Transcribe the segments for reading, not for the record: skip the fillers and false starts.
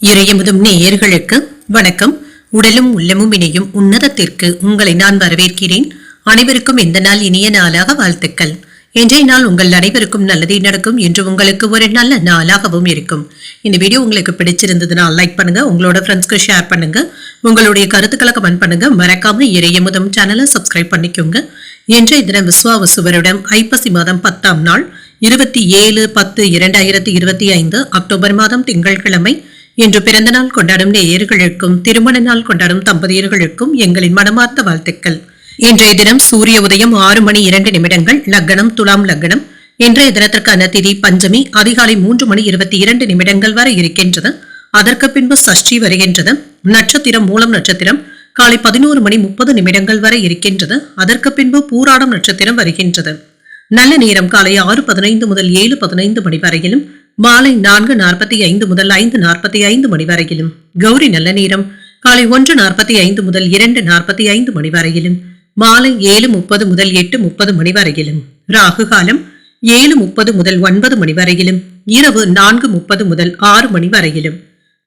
இறையமுதும் நேயர்களுக்கு வணக்கம். உடலும் உள்ளமும் இணையும் உன்னதத்திற்கு உங்களை நான் வரவேற்கிறேன். அனைவருக்கும் இந்த நாள் இனிய நாளாக வாழ்த்துக்கள். இன்றைய நாள் உங்கள் அனைவருக்கும் நல்லதே நடக்கும் என்று உங்களுக்கு ஒரு நல்ல நாளாகவும் இருக்கும். இந்த வீடியோ உங்களுக்கு பிடிச்சிருந்ததுன்னா லைக் பண்ணுங்க, உங்களோட ஃப்ரெண்ட்ஸ்க்கு ஷேர் பண்ணுங்க, உங்களுடைய கருத்துக்களை கமெண்ட் பண்ணுங்க. மறக்காம இறையமுதும் சேனலை சப்ஸ்கிரைப் பண்ணிக்கோங்க. இன்றைய தினம் விஸ்வாவசு வருடம் ஐப்பசி மாதம் 10ஆம் நாள் 27/10/2025 அக்டோபர் மாதம் திங்கட்கிழமை. இன்று பிறந்த நாள் கொண்டாடும் நேயர்களுக்கும் திருமண நாள் கொண்டாடும் தம்பதியர்களுக்கும் எங்களின் மனமார்ந்த வாழ்த்துக்கள். இன்றைய தினம் சூரிய உதயம் 6:02 லக்னம் துலாம் லக்னம். இன்றைய தினத்திற்கான திதி பஞ்சமி அதிகாலை 3:22 வரை இருக்கின்றது. அதற்கு பின்பு சஷ்டி வருகின்றது. நட்சத்திரம் மூலம் நட்சத்திரம் காலை 11:30 வரை இருக்கின்றது. அதற்கு பின்பு பூராடம் நட்சத்திரம் வருகின்றது. நல்ல நேரம் காலை 6:15 முதல் 7:15 வரையிலும், மாலை 4:45 முதல் 5:45 வரையிலும், கௌரி நல்ல நேரம் காலை 1:45 முதல் 2:45 வரையிலும், மாலை 7:30 முதல் 8:30 வரையிலும், ராகு காலம் 7:30 முதல் 9 வரையிலும், இரவு 4:30 முதல் 6 வரையிலும்,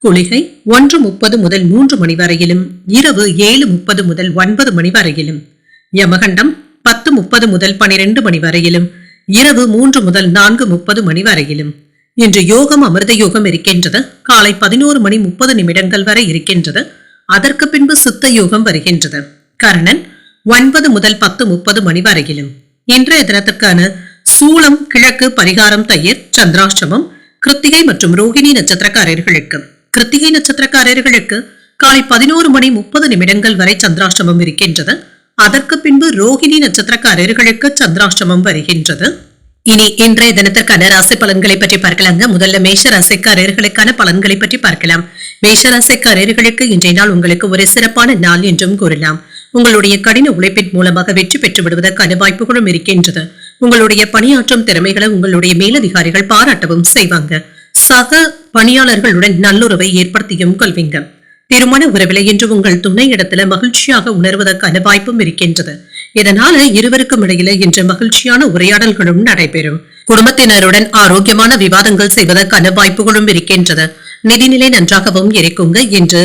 குளிகை 1:30 முதல் 3 வரையிலும், இரவு 7:30 முதல் 9 வரையிலும், யமகண்டம் 10:30 முதல் 12 வரையிலும், இரவு 3 முதல் 4:30 வரையிலும். இன்று யோகம் அமிர்த யோகம் இருக்கின்றது. காலை 11:30 வரை இருக்கின்றது. அதற்கு பின்பு சித்த யோகம் வருகின்றது. கர்ணன் 9 முதல் 10:30 வரையிலும். இன்றைய தினத்திற்கான சூலம் கிழக்கு, பரிகாரம் தயிர், சந்திராஷ்டமம் கிருத்திகை மற்றும் ரோகிணி நட்சத்திரக்காரர்களுக்கு. கிருத்திகை நட்சத்திரக்காரர்களுக்கு காலை 11:30 வரை சந்திராஷ்டமம் இருக்கின்றது. அதற்கு பின்பு ரோகிணி நட்சத்திரக்காரர்களுக்கு சந்திராஷ்டமம் வருகின்றது. இனி இன்றைய தினத்திற்கான ராசி பலன்களை பற்றி பார்க்கலாங்க. முதல்ல மேஷ ராசிக்காரர்களுக்கான பலன்களை பற்றி பார்க்கலாம். மேஷ ராசிக்காரர்களுக்கு இன்றைய நாள் உங்களுக்கு ஒரு சிறப்பான நாள் என்றும் கூறலாம். உங்களுடைய கடின உழைப்பின் மூலமாக வெற்றி பெற்று விடுவதற்கான வாய்ப்புகளும் இருக்கின்றது. உங்களுடைய பணியாற்றும் திறமைகளை உங்களுடைய மேலதிகாரிகள் பாராட்டவும் செய்வாங்க. சக பணியாளர்களுடன் நல்லுறவை ஏற்படுத்தியும் கொள்வீங்க. திருமண உறவிலை என்று உங்கள் துணை இடத்துல மகிழ்ச்சியாக உணர்வதற்கான வாய்ப்பும் இருக்கின்றது. இதனால இருவருக்கும் இடையில இன்று மகிழ்ச்சியான உரையாடல்களும் நடைபெறும். குடும்பத்தினருடன் ஆரோக்கியமான விவாதங்கள் செய்வதற்கான வாய்ப்புகளும் இருக்கின்றது. நிதிநிலை நன்றாகவும் இருக்குங்க. என்று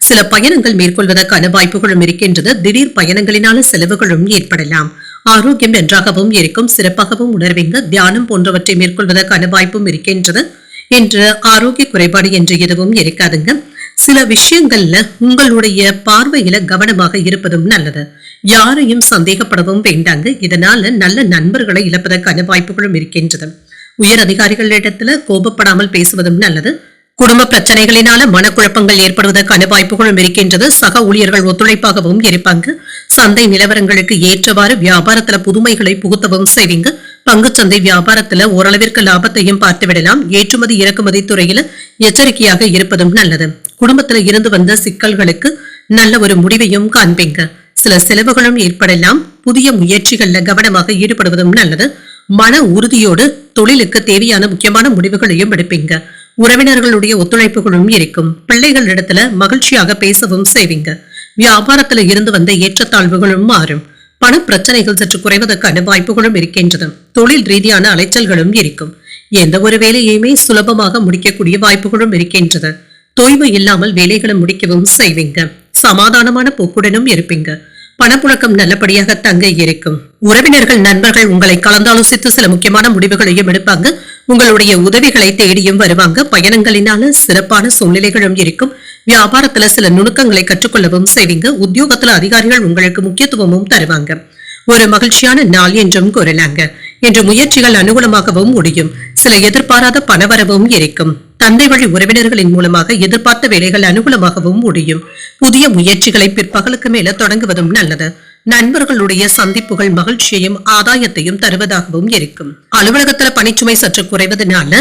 சில பயணங்கள் மேற்கொள்வதற்கான வாய்ப்புகளும் இருக்கின்றது. திடீர் பயணங்களினால செலவுகளும் ஏற்படலாம். ஆரோக்கியம் நன்றாகவும் இருக்கும், சிறப்பாகவும் உணர்வீங்க. தியானம் போன்றவற்றை மேற்கொள்வதற்கான வாய்ப்பும் இருக்கின்றது. இன்று ஆரோக்கிய குறைபாடு என்று எதுவும் இருக்காதுங்க. சில விஷயங்கள்ல உங்களுடைய பார்வையில கவனமாக இருப்பதும் நல்லது. யாரையும் சந்தேகப்படவும் வேண்டாங்க. இதனால நல்ல நண்பர்களை இழப்பதற்கான வாய்ப்புகளும் இருக்கின்றது. உயர் அதிகாரிகளிடத்துல கோபப்படாமல் பேசுவதும் நல்லது. குடும்ப பிரச்சனைகளினால மனக்குழப்பங்கள் ஏற்படுவதற்கான வாய்ப்புகளும் இருக்கின்றது. சக ஊழியர்கள் ஒத்துழைப்பாகவும் இருப்பாங்க. சந்தை நிலவரங்களுக்கு ஏற்றவாறு வியாபாரத்துல புதுமைகளை புகுத்தவும் செய்வீங்க. பங்குச்சந்தை வியாபாரத்துல ஓரளவிற்கு லாபத்தையும் பார்த்து விடலாம். ஏற்றுமதி இறக்குமதி துறையில எச்சரிக்கையாக இருப்பதும் நல்லது. குடும்பத்துல இருந்து வந்த சிக்கல்களுக்கு நல்ல ஒரு முடிவையும் காண்பீங்க. சில செலவுகளும் ஏற்படலாம். புதிய முயற்சிகள்ல கவனமாக ஈடுபடுவதும் நல்லது. மன உறுதியோடு தொழிலுக்கு தேவையான முக்கியமான முடிவுகளையும் எடுப்பீங்க. உறவினர்களுடைய ஒத்துழைப்புகளும் இருக்கும். பிள்ளைகளிடத்துல மகிழ்ச்சியாக பேசவும் செய்வீங்க. வியாபாரத்துல இருந்து வந்த ஏற்றத்தாழ்வுகளும் மாறும். பண பிரச்சனைகள் சற்று குறைவதற்கான வாய்ப்புகளும் இருக்கின்றது. தொழில் ரீதியான அலைச்சல்களும் இருக்கும். எந்த ஒரு வேலையுமே சுலபமாக முடிக்கக்கூடிய வாய்ப்புகளும் இருக்கின்றது. தொய்வு இல்லாமல் வேலைகளை முடிக்கவும் செய்வீங்க. சமாதானமான போக்குடனும் இருப்பீங்க. பணப்புழக்கம் நல்லபடியாக தங்க இருக்கும். உறவினர்கள் நண்பர்கள் உங்களை கலந்தாலோசித்து சில முக்கியமான முடிவுகளையும் எடுப்பாங்க. உங்களுடைய உதவிகளை தேடியும் வருவாங்க. பயணங்களினால சிறப்பான சூழ்நிலைகளும் இருக்கும். வியாபாரத்துல சில நுணுக்கங்களை கற்றுக்கொள்ளவும் செய்வீங்க. உத்தியோகத்துல அதிகாரிகள் உங்களுக்கு முக்கியத்துவமும் தருவாங்க. ஒரு மகிழ்ச்சியான நாள் என்றும் கூறலாங்க. இன்று முயற்சிகள் அனுகூலமாகவும் முடியும். சில எதிர்பாராத பணவரவும் இருக்கும். தந்தை வழி உறவினர்களின் மூலமாக எதிர்பார்த்த வேலைகள் அனுகூலமாகவும் முடியும். புதிய முயற்சிகளை பிற்பகலுக்கு மேல தொடங்குவதும் நல்லது. நண்பர்களுடைய சந்திப்புகள் மகிழ்ச்சியையும் ஆதாயத்தையும் தருவதாகவும் இருக்கும். அலுவலகத்துல பணிச்சுமை சற்று குறைவதனால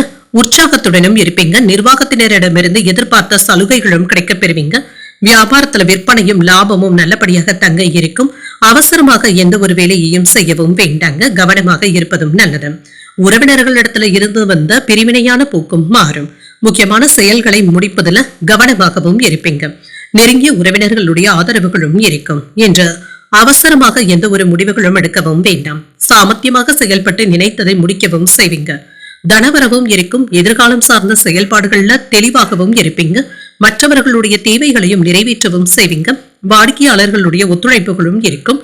உற்சாகத்துடனும் இருப்பீங்க. நிர்வாகத்தினரிடமிருந்து எதிர்பார்த்த சலுகைகளும் கிடைக்கப் பெறுவீங்க. வியாபாரத்துல விற்பனையும் லாபமும் நல்லபடியாக தங்க இருக்கும். அவசரமாக எந்த ஒரு வேலையையும் செய்யவும் வேண்டாங்க. கவனமாக இருப்பதும் நல்லது. உறவினர்களிடத்துல இருந்து வந்த பிரிவினையான போக்கும் மாறும். முக்கியமான செயல்களை முடிப்பதுல கவனமாகவும் இருப்பீங்க. நெருங்கிய உறவினர்களுடைய ஆதரவுகளும் இருக்கும். என்று அவசரமாக எந்த ஒரு முடிவுகளும் எடுக்கவும் வேண்டாம். சாமர்த்தியமாக செயல்பட்டு நினைத்ததை முடிக்கவும் செய்வீங்க. தனவரவும் இருக்கும். எதிர்காலம் சார்ந்த செயல்பாடுகள்ல தெளிவாகவும் இருப்பீங்க. மற்றவர்களுடைய தேவைகளையும் நிறைவேற்றவும் செய்வீங்க. வாடிக்கையாளர்களுடைய ஒத்துழைப்புகளும் இருக்கும்.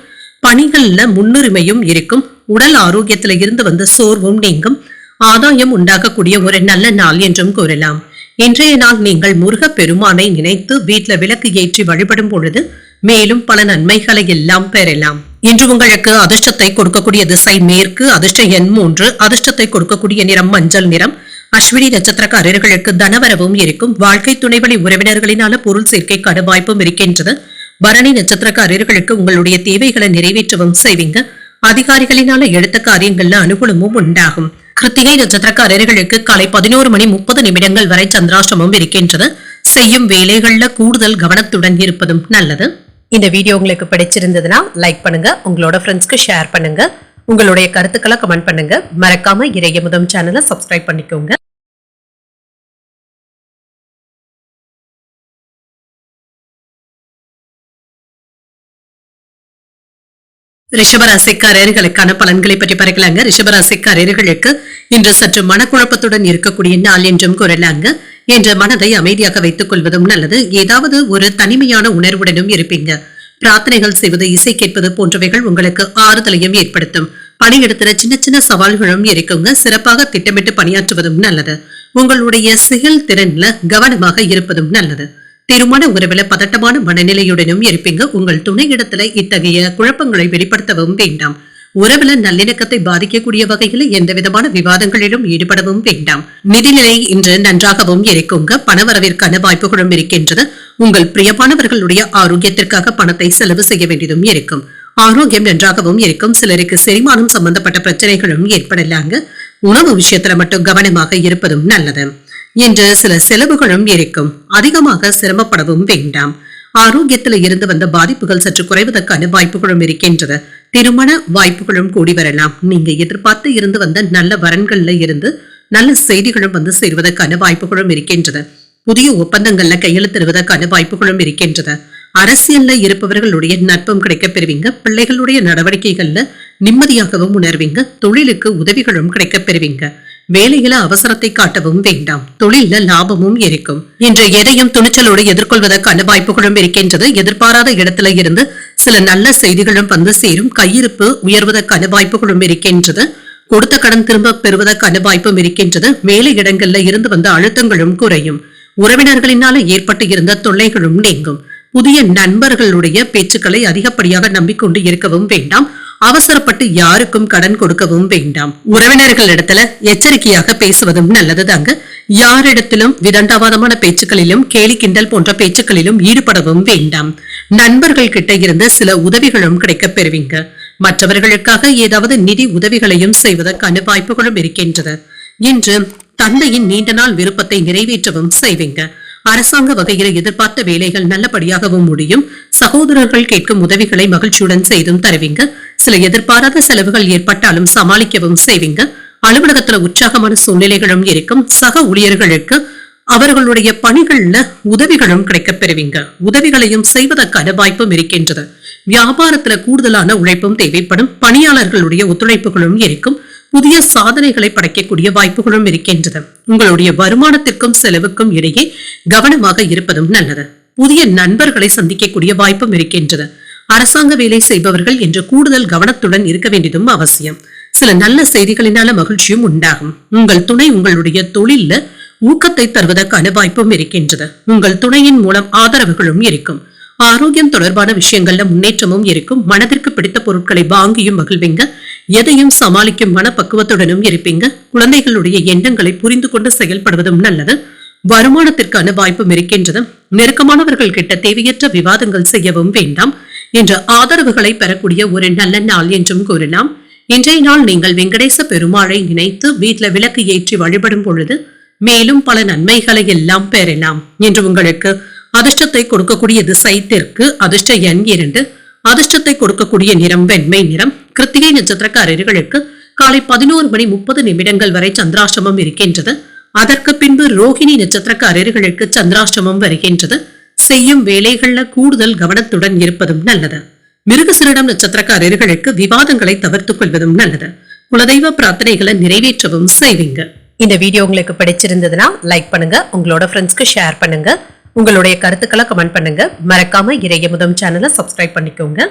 பணிகள்ல முன்னுரிமையும் இருக்கும். உடல் ஆரோக்கியத்துல இருந்து வந்த சோர்வும் நீங்கும். ஆதாயம் உண்டாகக்கூடிய ஒரு நல்ல நாள் என்றும் கூறலாம். இன்றைய நாள் நீங்கள் முருக பெருமானை நினைத்து வீட்டுல விளக்கு ஏற்றி வழிபடும் பொழுது மேலும் பல நன்மைகளை எல்லாம் பெறலாம். இன்று உங்களுக்கு அதிர்ஷ்டத்தை கொடுக்கக்கூடிய திசை மேற்கு, அதிர்ஷ்ட எண் 3, அதிர்ஷ்டத்தை கொடுக்கக்கூடிய நிறம் மஞ்சள் நிறம். அஸ்வினி நட்சத்திரக்காரர்களுக்கு தனவரவும் இருக்கும். வாழ்க்கை துணைவழி உறவினர்களினால பொருள் சேர்க்கைக்கான வாய்ப்பும் இருக்கின்றது. பரணி நட்சத்திரக்காரர்களுக்கு உங்களுடைய தேவைகளை நிறைவேற்றவும் செய்வீங்க. அதிகாரிகளினால எடுத்த காரியங்கள்ல அனுகூலமும் உண்டாகும். கிருத்திகை நட்சத்திரக்காரர்களுக்கு காலை 11:30 வரை சந்திராஷ்டமம் இருக்கின்றது. செய்யும் வேலைகள்ல கூடுதல் கவனத்துடன் இருப்பதும் நல்லது. இந்த வீடியோ உங்களுக்கு பிடிச்சிருந்ததுன்னா லைக் பண்ணுங்க, உங்களோட ஃப்ரெண்ட்ஸ்க்கு ஷேர் பண்ணுங்க, உங்களுடைய கருத்துக்களை கமெண்ட் பண்ணுங்க. மறக்காம இறையமுதம் சேனலை சப்ஸ்கிரைப் பண்ணிக்கோங்க. ரிஷபராசிக்காரர்களுக்கான பலன்களை பற்றி பார்க்கலாங்க. ரிஷபராசிக்காரர்களுக்கு இன்று சற்று மனக்குழப்பத்துடன் இருக்கக்கூடிய நாள் என்றும் கூறலாங்க. என்ற மனதை அமைதியாக வைத்துக் கொள்வதும் நல்லது. ஏதாவது ஒரு தனிமையான உணர்வுடனும் இருப்பீங்க. பிரார்த்தனைகள் செய்வது, இசை கேட்பது போன்றவைகள் உங்களுக்கு ஆறுதலையும் ஏற்படுத்தும். பணியிடத்துல சின்ன சின்ன சவால்களும் இருக்குங்க. சிறப்பாக திட்டமிட்டு பணியாற்றுவதும் நல்லது. உங்களுடைய செயல் திறன்ல கவனமாக இருப்பதும் நல்லது. திருமண உறவுல பதட்டமான மனநிலையுடனும் இருப்பீங்க. உங்கள் துணையிடத்துல இத்தகைய குழப்பங்களை வெளிப்படுத்தவும் வேண்டாம். உறவுல நல்லிணக்கத்தை பாதிக்கக்கூடிய வகையில் எந்த விதமான விவாதங்களிலும் ஈடுபடவும் வேண்டாம். நிதிநிலை இன்று நன்றாகவும் இருக்குங்க. பணவரவிற்கான வாய்ப்புகளும் இருக்கின்றது. உங்கள் பிரியமானவர்களுடைய ஆரோக்கியத்திற்காக பணத்தை செலவு செய்ய வேண்டியதும் இருக்கும். ஆரோக்கியம் நன்றாகவும் இருக்கும். சிலருக்கு செரிமானம் சம்பந்தப்பட்ட பிரச்சனைகளும் ஏற்படலாங்க. உணவு விஷயத்துல மட்டும் கவனமாக இருப்பதும் நல்லது. இன்று சில செலவுகளும் இருக்கும். அதிகமாக சிரமப்படவும் வேண்டாம். ஆரோக்கியத்தில் இருந்து வந்த பாதிப்புகள் சற்று குறைவதற்கான வாய்ப்புகளும் இருக்கின்றது. திருமண வாய்ப்புகளும் கூடி வரலாம். நீங்க எதிர்பார்த்து இருந்து வந்த நல்ல வரன்கள்ல இருந்து நல்ல செய்திகளும் வந்து சேருவதற்கான வாய்ப்புகளும் இருக்கின்றது. புதிய ஒப்பந்தங்கள்ல கையெழுத்திடுவதற்கான வாய்ப்புகளும் இருக்கின்றது. அரசியல்ல இருப்பவர்களுடைய நட்பும் கிடைக்க பெறுவீங்க. பிள்ளைகளுடைய நடவடிக்கைகள்ல நிம்மதியாகவும் உணர்வீங்க. தொழிலுக்கு உதவிகளும் கிடைக்க பெறுவீங்க. வேலையில அவசரத்தை காட்டவும் வேண்டாம். தொழில லாபமும் இருக்கும். இன்று எதையும் துணிச்சலோடு எதிர்கொள்வதற்கான வாய்ப்புகளும் இருக்கின்றது. எதிர்பாராத இடத்துல இருந்து சில நல்ல செய்திகளும் வந்து சேரும். கையிருப்பு உயர்வதற்கான வாய்ப்புகளும் இருக்கின்றது. கொடுத்த கடன் திரும்ப பெறுவதற்கான வாய்ப்பும் இருக்கின்றது. வேலை இடங்கள்ல இருந்து வந்த அழுத்தங்களும் குறையும். உறவினர்களினால ஏற்பட்டு இருந்த தொல்லைகளும் நீங்கும். புதிய நண்பர்களுடைய பேச்சுக்களை அதிகப்படியாக நம்பிக்கொண்டு இருக்கவும் வேண்டாம். அவசரப்பட்டு யாருக்கும் கடன் கொடுக்கவும் வேண்டாம். உறவினர்களிடத்துல எச்சரிக்கையாக பேசுவதும் நல்லது தாங்க. யாரிடத்திலும் விதண்டாவாதமான பேச்சுக்களிலும் கேலி கிண்டல் போன்ற பேச்சுக்களிலும் ஈடுபடவும் வேண்டாம். நண்பர்கள் கிட்ட இருந்து சில உதவிகளும் கிடைக்க பெறுவீங்க. மற்றவர்களுக்காக ஏதாவது நிதி உதவிகளையும் செய்வதற்கான வாய்ப்புகளும் இருக்கின்றது. இன்று தந்தையின் நீண்ட நாள் விருப்பத்தை நிறைவேற்றவும் செய்வீங்க. அரசாங்க வகையில் எதிர்பார்த்த வேலைகள் நல்லபடியாகவும் முடியும். சகோதரர்கள் கேட்கும் உதவிகளை மகிழ்ச்சியுடன் செய்தும் தருவீங்க. சில எதிர்பாராத செலவுகள் ஏற்பட்டாலும் சமாளிக்கவும் செய்வீங்க. அலுவலகத்துல உற்சாகமான சூழ்நிலைகளும் இருக்கும். சக ஊழியர்களுக்கு அவர்களுடைய பணிகள்ல உதவிகளும் கிடைக்க பெறுவீங்க. உதவிகளையும் செய்வதற்கான வாய்ப்பும் இருக்கின்றது. வியாபாரத்துல கூடுதலான உழைப்பும் தேவைப்படும். பணியாளர்களுடைய ஒத்துழைப்புகளும் இருக்கும். புதிய சாதனைகளை படைக்கக்கூடிய வாய்ப்புகளும் இருக்கின்றது. உங்களுடைய வருமானத்திற்கும் செலவுக்கும் இடையே கவனமாக இருப்பதும் நல்லது. புதிய நண்பர்களை சந்திக்கக்கூடிய வாய்ப்பும் இருக்கின்றது. அரசாங்க வேலை செய்பவர்கள் என்று கூடுதல் கவனத்துடன் இருக்க வேண்டியதும் அவசியம். சில நல்ல செய்திகளினால மகிழ்ச்சியும் உண்டாகும். உங்கள் துணை உங்களுடைய தொழில ஊக்கத்தை தருவதற்கான வாய்ப்பும் இருக்கின்றது. உங்கள் துணையின் மூலம் ஆதரவுகளும் இருக்கும். ஆரோக்கியம் தொடர்பான விஷயங்கள்ல முன்னேற்றமும் இருக்கும். மனதிற்கு பிடித்த பொருட்களை வாங்கியும் மகிழ்வீங்க. எதையும் சமாளிக்கும் மனப்பக்குவத்துடனும் இருப்பீங்க. குழந்தைகளுடைய எண்ணங்களை புரிந்து கொண்டு செயல்படுவதும் நல்லது. வருமானத்திற்கான வாய்ப்பும் இருக்கின்றது. நெருக்கமானவர்கள் கிட்ட தேவையற்ற விவாதங்கள் செய்யவும் வேண்டாம். என்ற ஆதரவுகளை பெறக்கூடிய ஒரு நல்ல நாள் என்றும் கூறலாம். இன்றைய நாள் நீங்கள் வெங்கடேச பெருமாளை நினைத்து வீட்டுல விளக்கு ஏற்றி வழிபடும் பொழுது மேலும் பல நன்மைகளை எல்லாம் பெறலாம். என்று உங்களுக்கு அதிர்ஷ்டத்தை கொடுக்கக்கூடிய திசை தெற்கு, அதிர்ஷ்ட எண் 2, அதிர்ஷ்டத்தை கொடுக்கக்கூடிய நிறம் வெண்மை நிறம். கிருத்திகை நட்சத்திரக்காரர்களுக்கு காலை 11:30 வரை சந்திராஷ்டமம் இருக்கின்றது. அதற்கு பின்பு ரோஹிணி நட்சத்திரக்காரர்களுக்கு சந்திராஷ்டமம் வருகின்றது. செய்யும் வேலைகள்ல கூடுதல் கவனத்துடன் இருப்பதும் நல்லது. மிருகசீரிடம் நட்சத்திரக்காரர்களுக்கு விவாதங்களை தவிர்த்துக் கொள்வதும் நல்லது. குலதெய்வ பிரார்த்தனைகளை நிறைவேற்றவும் செய்வீங்க. இந்த வீடியோ உங்களுக்கு பிடிச்சிருந்ததுன்னா லைக் பண்ணுங்க, உங்களோட ஃப்ரெண்ட்ஸ்க்கு ஷேர் பண்ணுங்க, உங்களுடைய கருத்துக்களை கமெண்ட் பண்ணுங்க. மறக்காம இறையமுதம் சேனலை சப்ஸ்கிரைப் பண்ணிக்கோங்க.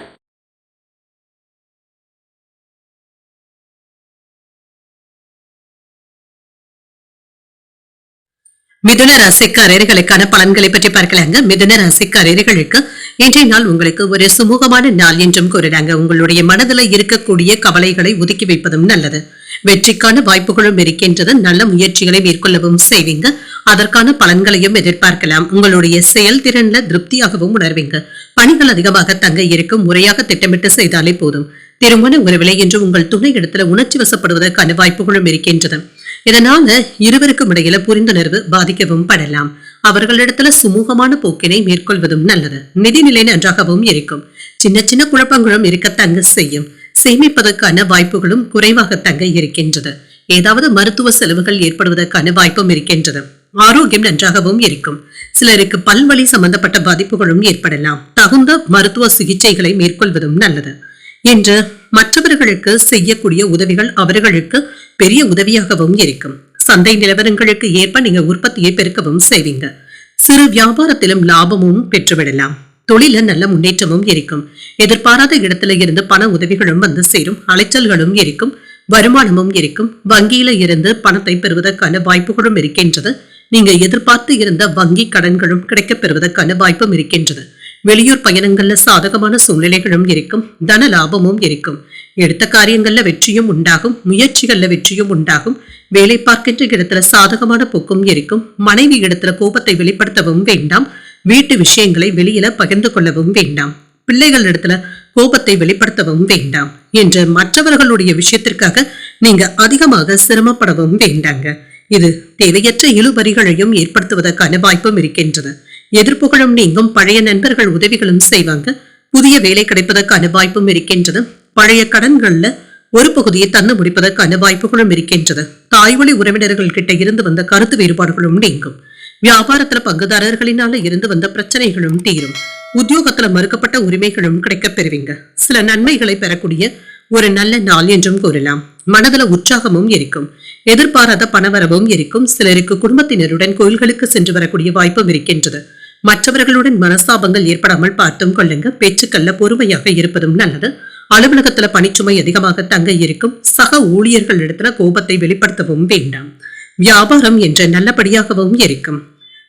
மிதுன ராசிக்காரர்களுக்கான பலன்களை பற்றி பார்க்கலாங்க. மிதுன ராசிக்காரர்களுக்கு இன்றைய நாள் உங்களுக்கு ஒரு சுமூகமான நாள் என்றும் கூறுறாங்க. உங்களுடைய மனதில் இருக்கக்கூடிய கவலைகளை ஒதுக்கி வைப்பதும் நல்லது. வெற்றிக்கான வாய்ப்புகளும் இருக்கின்றது. நல்ல முயற்சிகளை மேற்கொள்ளவும் செய்வீங்க. அதற்கான பலன்களையும் எதிர்பார்க்கலாம். உங்களுடைய செயல்திறன்ல திருப்தியாகவும் உணர்வீங்க. பணிகள் அதிகமாக தங்க இருக்கும். முறையாக திட்டமிட்டு செய்தாலே போதும். திருமண உறவிலை என்று உங்கள் துணை இடத்துல உணர்ச்சி வசப்படுவதற்கான வாய்ப்புகளும் இருக்கின்றது. இதனால இருவருக்கும் இடையில புரிந்துணர்வு பாதிக்கவும் படலாம். அவர்களிடத்துல சுமூகமான போக்கினை மேற்கொள்வதும் நல்லது. நிதிநிலை நன்றாகவும் இருக்கும். சின்ன சின்ன குழப்பங்களும் இருக்கத்தங்க செய்யும். சேமிப்பதற்கான வாய்ப்புகளும் குறைவாக தங்க இருக்கின்றது. ஏதாவது மருத்துவ செலவுகள் ஏற்படுவதற்கான வாய்ப்பும் இருக்கின்றது. ஆரோக்கியம் நன்றாகவும் இருக்கும். சிலருக்கு பல்வழி சம்பந்தப்பட்ட பாதிப்புகளும் ஏற்படலாம். தகுந்த மருத்துவ சிகிச்சைகளை மேற்கொள்வதும் நல்லது. என்று மற்றவர்களுக்கு செய்யக்கூடிய உதவிகள் அவர்களுக்கு பெரிய உதவியாகவும் இருக்கும். சந்தை நிலவரங்களுக்கு ஏற்ப நீங்க உற்பத்தியை பெருக்கவும் செய்வீங்க. சிறு வியாபாரத்திலும் லாபமும் பெற்றுவிடலாம். தொழில நல்ல முன்னேற்றமும் இருக்கும். எதிர்பாராத இடத்துல இருந்து பண உதவிகளும் வந்து சேரும். அலைச்சல்களும் இருக்கும். வருமானமும் இருக்கும். வங்கியில இருந்து பணத்தை பெறுவதற்கான வாய்ப்புகளும் இருக்கின்றது. நீங்க எதிர்பார்த்து இருந்த வங்கி கடன்களும் கிடைக்கப் பெறுவதற்கான வாய்ப்பும் இருக்கின்றது. வெளியூர் பயணங்கள்ல சாதகமான சூழ்நிலைகளும் இருக்கும். தன லாபமும் இருக்கும். எடுத்த காரியங்கள்ல வெற்றியும் உண்டாகும். முயற்சிகள்ல வெற்றியும் உண்டாகும். வேலை பார்க்கின்ற இடத்துல சாதகமான போக்கும் இருக்கும். மனைவி இடத்துல கோபத்தை வெளிப்படுத்தவும் வேண்டாம். வீட்டு விஷயங்களை வெளியில பகிர்ந்து கொள்ளவும் வேண்டாம். பிள்ளைகள் இடத்துல கோபத்தை வெளிப்படுத்தவும் வேண்டாம். என்று மற்றவர்களுடைய விஷயத்திற்காக நீங்க அதிகமாக சிரமப்படவும் வேண்டாங்க. இது தேவையற்ற இழுபறிகளையும் ஏற்படுத்துவதற்கான வாய்ப்பும் இருக்கின்றது. எதிர்ப்புகளும் நீங்கும். பழைய நண்பர்கள் உதவிகளும் செய்வாங்க. புதிய வேலை கிடைப்பதற்கான வாய்ப்பும் இருக்கின்றது. பழைய கடன்கள்ல ஒரு பகுதியை தந்து முடிப்பதற்கான வாய்ப்புகளும் இருக்கின்றது. தாய்வழி உறவினர்கள் கிட்ட இருந்து வந்த கருத்து வேறுபாடுகளும் நீங்கும். வியாபாரத்துல பங்குதாரர்களினால இருந்து வந்த பிரச்சனைகளும் தீரும். உத்தியோகத்துல மறுக்கப்பட்ட உரிமைகளும் கிடைக்கப் பெறுவீங்க. சில நன்மைகளை பெறக்கூடிய ஒரு நல்ல நாள் என்றும் கூறலாம். மனதுல உற்சாகமும் இருக்கும். எதிர்பாராத பணவரவும் இருக்கும். சிலருக்கு குடும்பத்தினருடன் கோயில்களுக்கு சென்று வரக்கூடிய வாய்ப்பும் இருக்கின்றது. மற்றவர்களுடன் மனஸ்தாபங்கள் ஏற்படாமல் பார்த்தும் கொள்ளுங்க. பேச்சுக்கள்ல பொறுமையாக இருப்பதும் நல்லது. அலுவலகத்துல பணிச்சுமை அதிகமாக தங்க இருக்கும். சக ஊழியர்கள் இடத்துல கோபத்தை வெளிப்படுத்தவும் வேண்டாம். வியாபாரம் என்ற நல்லபடியாகவும் இருக்கும்.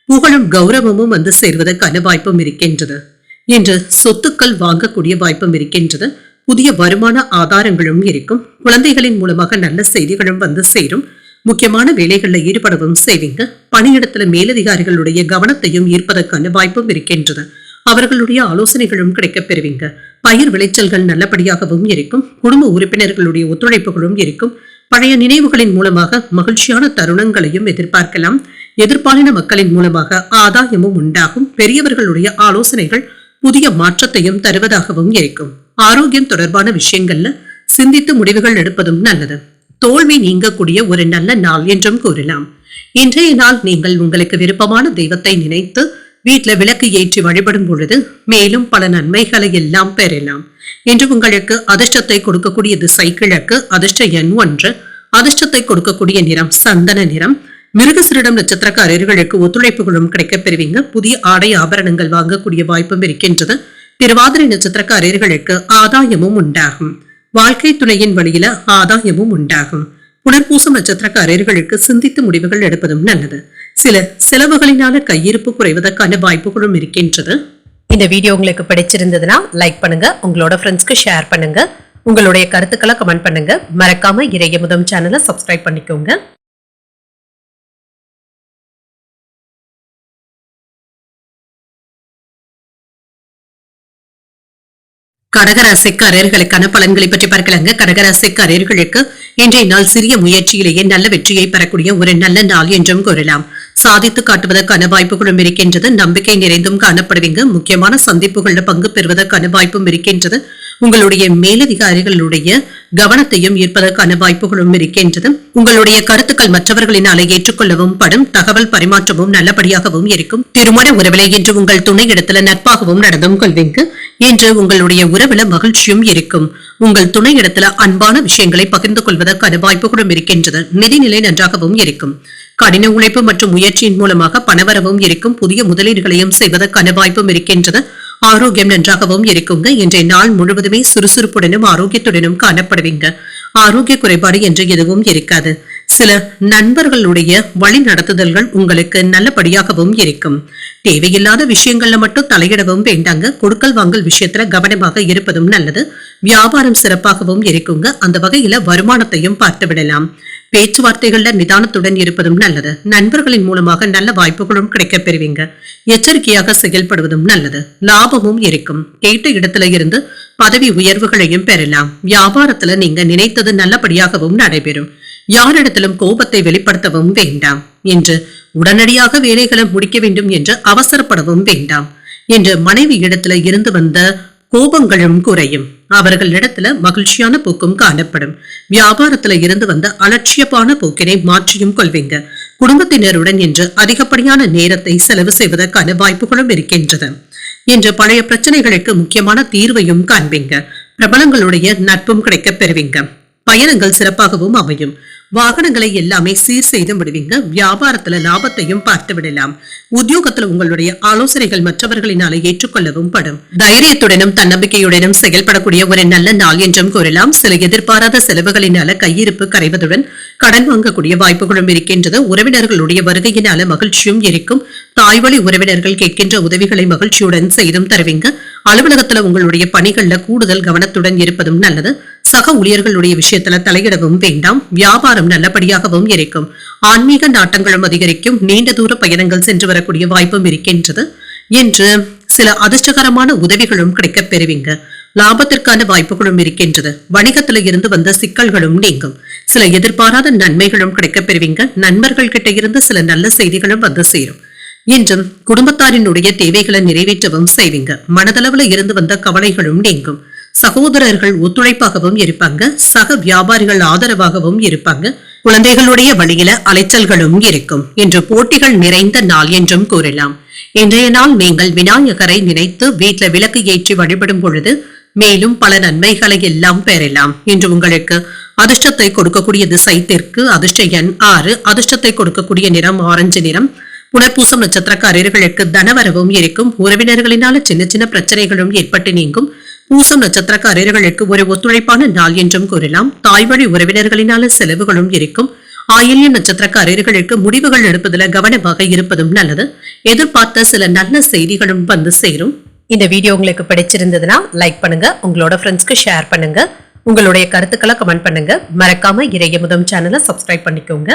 புகழும் கௌரவமும் வந்து சேர்வதற்கான வாய்ப்பும் இருக்கின்றது. என்று சொத்துக்கள் வாங்கக்கூடிய வாய்ப்பும் இருக்கின்றது. புதிய வருமான ஆதாரங்களும் இருக்கும். குழந்தைகளின் மூலமாக நல்ல செய்திகளும் வந்து சேரும். முக்கியமான வேலைகளில் ஈடுபடவும் செய்வீங்க. பணியிடத்துல மேலதிகாரிகளுடைய கவனத்தையும் ஈர்ப்பதற்கான வாய்ப்பும் இருக்கின்றது. அவர்களுடைய ஆலோசனைகளும் கிடைக்கப் பெறுவீங்க. பயிர் விளைச்சல்கள் நல்லபடியாகவும் இருக்கும். குடும்ப உறுப்பினர்களுடைய ஒத்துழைப்புகளும் இருக்கும். பழைய நினைவுகளின் மூலமாக மகிழ்ச்சியான தருணங்களையும் எதிர்பார்க்கலாம். எதிர்பாலின மக்களின் மூலமாக ஆதாயமும் உண்டாகும். பெரியவர்களுடைய ஆலோசனைகள் புதிய மாற்றத்தையும் தருவதாகவும் இருக்கும். ஆரோக்கியம் தொடர்பான விஷயங்கள்ல சிந்தித்து முடிவுகள் எடுப்பதும் நல்லது. தோல்வி நீங்கக்கூடிய ஒரு நல்ல நாள் என்றும் கூறலாம். இன்றைய நாள் நீங்கள் உங்களுக்கு விருப்பமான தெய்வத்தை நினைத்து வீட்டுல விளக்கு ஏற்றி வழிபடும் பொழுது மேலும் பல நன்மைகளை எல்லாம் பெறலாம். என்று உங்களுக்கு அதிர்ஷ்டத்தை கொடுக்கக்கூடிய திசை கிழக்கு. அதிர்ஷ்ட எண் 1. அதிர்ஷ்டத்தை கொடுக்கக்கூடிய நிறம் சந்தன நிறம். மிருகசிரிடம் நட்சத்திரக்காரர்களுக்கு ஒத்துழைப்புகளும் கிடைக்கப் பெறுவீங்க. புதிய ஆடை ஆபரணங்கள் வாங்கக்கூடிய வாய்ப்பும் இருக்கின்றது. திருவாதிரை நட்சத்திரக்காரர்களுக்கு ஆதாயமும் உண்டாகும். வாழ்க்கை துணையின் வழியில ஆதாயமும் உண்டாகும். புனர்பூசம் நட்சத்திரக்காரர்களுக்கு சிந்தித்து முடிவுகள் எடுப்பதும் நல்லது. சில செலவுகளினால கையிருப்பு குறைவதற்கான வாய்ப்புகளும் இருக்கின்றது. இந்த வீடியோ உங்களுக்கு பிடிச்சிருந்ததுன்னா லைக் பண்ணுங்க. உங்களோட ஃப்ரெண்ட்ஸ்க்கு ஷேர் பண்ணுங்க. உங்களுடைய கருத்துக்களை கமெண்ட் பண்ணுங்க. மறக்காம இறையமுதம் சேனலை சப்ஸ்கிரைப் பண்ணிக்கோங்க. கடகராசிக்காரர்களுக்கான பலன்களை பற்றி பார்க்கலாங்க. கடகராசிக்காரர்களுக்கு இன்றைய நாள் சிறிய முயற்சியிலேயே நல்ல வெற்றியை பெறக்கூடிய ஒரு நல்ல நாள் என்றும் கூறலாம். சாதித்து காட்டுவதற்கான வாய்ப்புகளும் இருக்கின்றது. நம்பிக்கை நிறைந்தும் காணப்படுவீங்க. முக்கியமான சந்திப்புகளில் பங்கு பெறுவதற்கான வாய்ப்பும் இருக்கின்றது. உங்களுடைய மேலதிகாரிகளுடைய கவனத்தையும் ஈர்ப்பதற்கான வாய்ப்புகளும் இருக்கின்றது. உங்களுடைய கருத்துக்கள் மற்றவர்களினாலே ஏற்றுக்கொள்ளவும் படும். தகவல் பரிமாற்றமும் நல்லபடியாகவும் இருக்கும். திருமண உறவிலே இன்று உங்கள் துணை இடத்துல நட்பாகவும் நடந்தும் கொள்வீங்க. இன்று உங்களுடைய உறவுல மகிழ்ச்சியும் இருக்கும். உங்கள் துணை இடத்துல அன்பான விஷயங்களை பகிர்ந்து கொள்வதற்கான வாய்ப்புகளும் இருக்கின்றது. நிதிநிலை நன்றாகவும் இருக்கும். கடின உழைப்பு மற்றும் முயற்சியின் மூலமாக பணவரவும் இருக்கும். புதிய முதலீடுகளையும் செய்வதற்கான வாய்ப்பும் இருக்கின்றது. ஆரோக்கியம் நன்றாகவும் இருக்குங்க. இன்றைய நாள் முழுவதுமே சுறுசுறுப்புடனும் ஆரோக்கியத்துடனும் காணப்படுவீங்க. ஆரோக்கிய குறைபாடு என்று எதுவும் இருக்காது. சில நண்பர்களுடைய வழி நடத்துதல்கள் உங்களுக்கு நல்லபடியாகவும் இருக்கும். தேவையில்லாத விஷயங்கள்ல மட்டும் தலையிடவும் வேண்டாங்க. கொடுக்கல் வாங்கல் விஷயத்துல கவனமாக இருப்பதும் நல்லது. வியாபாரம் சிறப்பாகவும் இருக்குங்க. அந்த வகையில வருமானத்தையும் பார்த்து விடலாம். பேச்சுவார்த்தைகள்ல நிதானத்துடன் இருப்பதும் நல்லது. நண்பர்களின் மூலமாக நல்ல வாய்ப்புகளும் கிடைக்கப் பெறுவீங்க. எச்சரிக்கையாக செயல்படுவதும் நல்லது. லாபமும் இருக்கும். கேட்ட இடத்துல இருந்து பதவி உயர்வுகளையும் பெறலாம். வியாபாரத்துல நீங்க நினைத்தது நல்லபடியாகவும் நடைபெறும். யாரிடத்திலும் கோபத்தை வெளிப்படுத்தவும் வேண்டாம். என்று உடனடியாக வேலைகளை முடிக்க வேண்டும் என்று அவசரப்படவும் வேண்டாம். என்று மனைவி இடத்துல இருந்து வந்த கோபங்களும் குறையும். அவர்களிடத்துல மகிழ்ச்சியான போக்கும் காணப்படும். வியாபாரத்துல இருந்து வந்த அலட்சியமான போக்கினை மாற்றியும் கொள்வீங்க. குடும்பத்தினருடன் இன்று அதிகப்படியான நேரத்தை செலவு செய்வதற்கான வாய்ப்புகளும் இருக்கின்றது. இன்று பழைய பிரச்சனைகளுக்கு முக்கியமான தீர்வையும் காண்பீங்க. பிரபலங்களுடைய நட்பும் கிடைக்கப் பெறுவீங்க. பயணங்கள் சிறப்பாகவும் அமையும். வாகனங்களை எல்லாமே சீர் செய்து விடுவீங்க. வியாபாரத்துல லாபத்தையும் பார்த்து விடலாம். உத்தியோகத்துல உங்களுடைய ஆலோசனைகள் மற்றவர்களினால ஏற்றுக்கொள்ளவும் படும். தைரியத்துடனும் தன்னம்பிக்கையுடனும் செயல்படக்கூடிய ஒரு நல்ல நாள் என்றும் கூறலாம். சில எதிர்பாராத செலவுகளினால கையிருப்பு கரைவதுடன் கடன் வாங்கக்கூடிய வாய்ப்புகளும் இருக்கின்றது. உறவினர்களுடைய வருகையினால மகிழ்ச்சியும் இருக்கும். தாய்வழி உறவினர்கள் கேட்கின்ற உதவிகளை மகிழ்ச்சியுடன் செய்தும் தருவீங்க. அலுவலகத்துல உங்களுடைய பணிகள்ல கூடுதல் கவனத்துடன் இருப்பதும் நல்லது. சக ஊழியர்களுடைய விஷயத்துல தலையிடவும் வேண்டாம். வியாபாரம் நல்லபடியாகவும் இருக்கும். ஆன்மீக நாட்டங்களும் அதிகரிக்கும். நீண்ட தூர பயணங்கள் சென்று வரக்கூடிய வாய்ப்பும் இருக்கின்றது. என்று சில அதிர்ஷ்டகரமான உதவிகளும் கிடைக்கப் பெறுவீங்க. லாபத்திற்கான வாய்ப்புகளும் இருக்கின்றது. வணிகத்துல இருந்து வந்த சிக்கல்களும் நீங்கும். சில எதிர்பாராத நன்மைகளும் கிடைக்கப் பெறுவீங்க. நண்பர்கள் கிட்ட இருந்து சில நல்ல செய்திகளும் வந்து சேரும். இன்றும் குடும்பத்தாரினுடைய தேவைகளை நிறைவேற்றவும் செய்வீங்க. மனதளவுல இருந்து வந்த கவலைகளும் நீங்கும். சகோதரர்கள் ஒத்துழைப்பாகவும் இருப்பாங்க. சக வியாபாரிகள் ஆதரவாகவும் இருப்பாங்க. குழந்தைகளுடைய வழியில அலைச்சல்களும் இருக்கும். இன்று போட்டிகள் நிறைந்த நாள் என்றும் கூறலாம். இன்றைய நாள் நீங்கள் விநாயகரை நினைத்து வீட்டுல விளக்கு ஏற்றி வழிபடும் பொழுது மேலும் பல நன்மைகளை எல்லாம் பெறலாம். இன்று உங்களுக்கு அதிர்ஷ்டத்தை கொடுக்கக்கூடிய திசை தெற்கு. அதிர்ஷ்ட எண் 6. அதிர்ஷ்டத்தை கொடுக்கக்கூடிய நிறம் ஆரஞ்சு நிறம். புனர்பூசம் நட்சத்திரக்காரர்களுக்கு தனவரவும் இருக்கும். உறவினர்களினால சின்ன சின்ன பிரச்சனைகளும் ஏற்பட்டு நீங்கும். பூசம் நட்சத்திரக்காரர்களுக்கு ஒரு ஒத்துழைப்பான நாள் என்றும் கூறலாம். தாய்வழி உறவினர்களினால செலவுகளும் இருக்கும். ஆயில்யம் நட்சத்திரக்காரர்களுக்கு முடிவுகள் எடுப்பதில் கவனமாக இருப்பதும் நல்லது. எதிர்பார்த்த சில நல்ல செய்திகளும் வந்து சேரும். இந்த வீடியோ உங்களுக்கு பிடிச்சிருந்ததுன்னா லைக் பண்ணுங்க. உங்களோட ஃப்ரெண்ட்ஸ்க்கு ஷேர் பண்ணுங்க. உங்களுடைய கருத்துக்களை கமெண்ட் பண்ணுங்க. மறக்காம இறையமுதம் சேனலை சப்ஸ்கிரைப் பண்ணிக்கோங்க.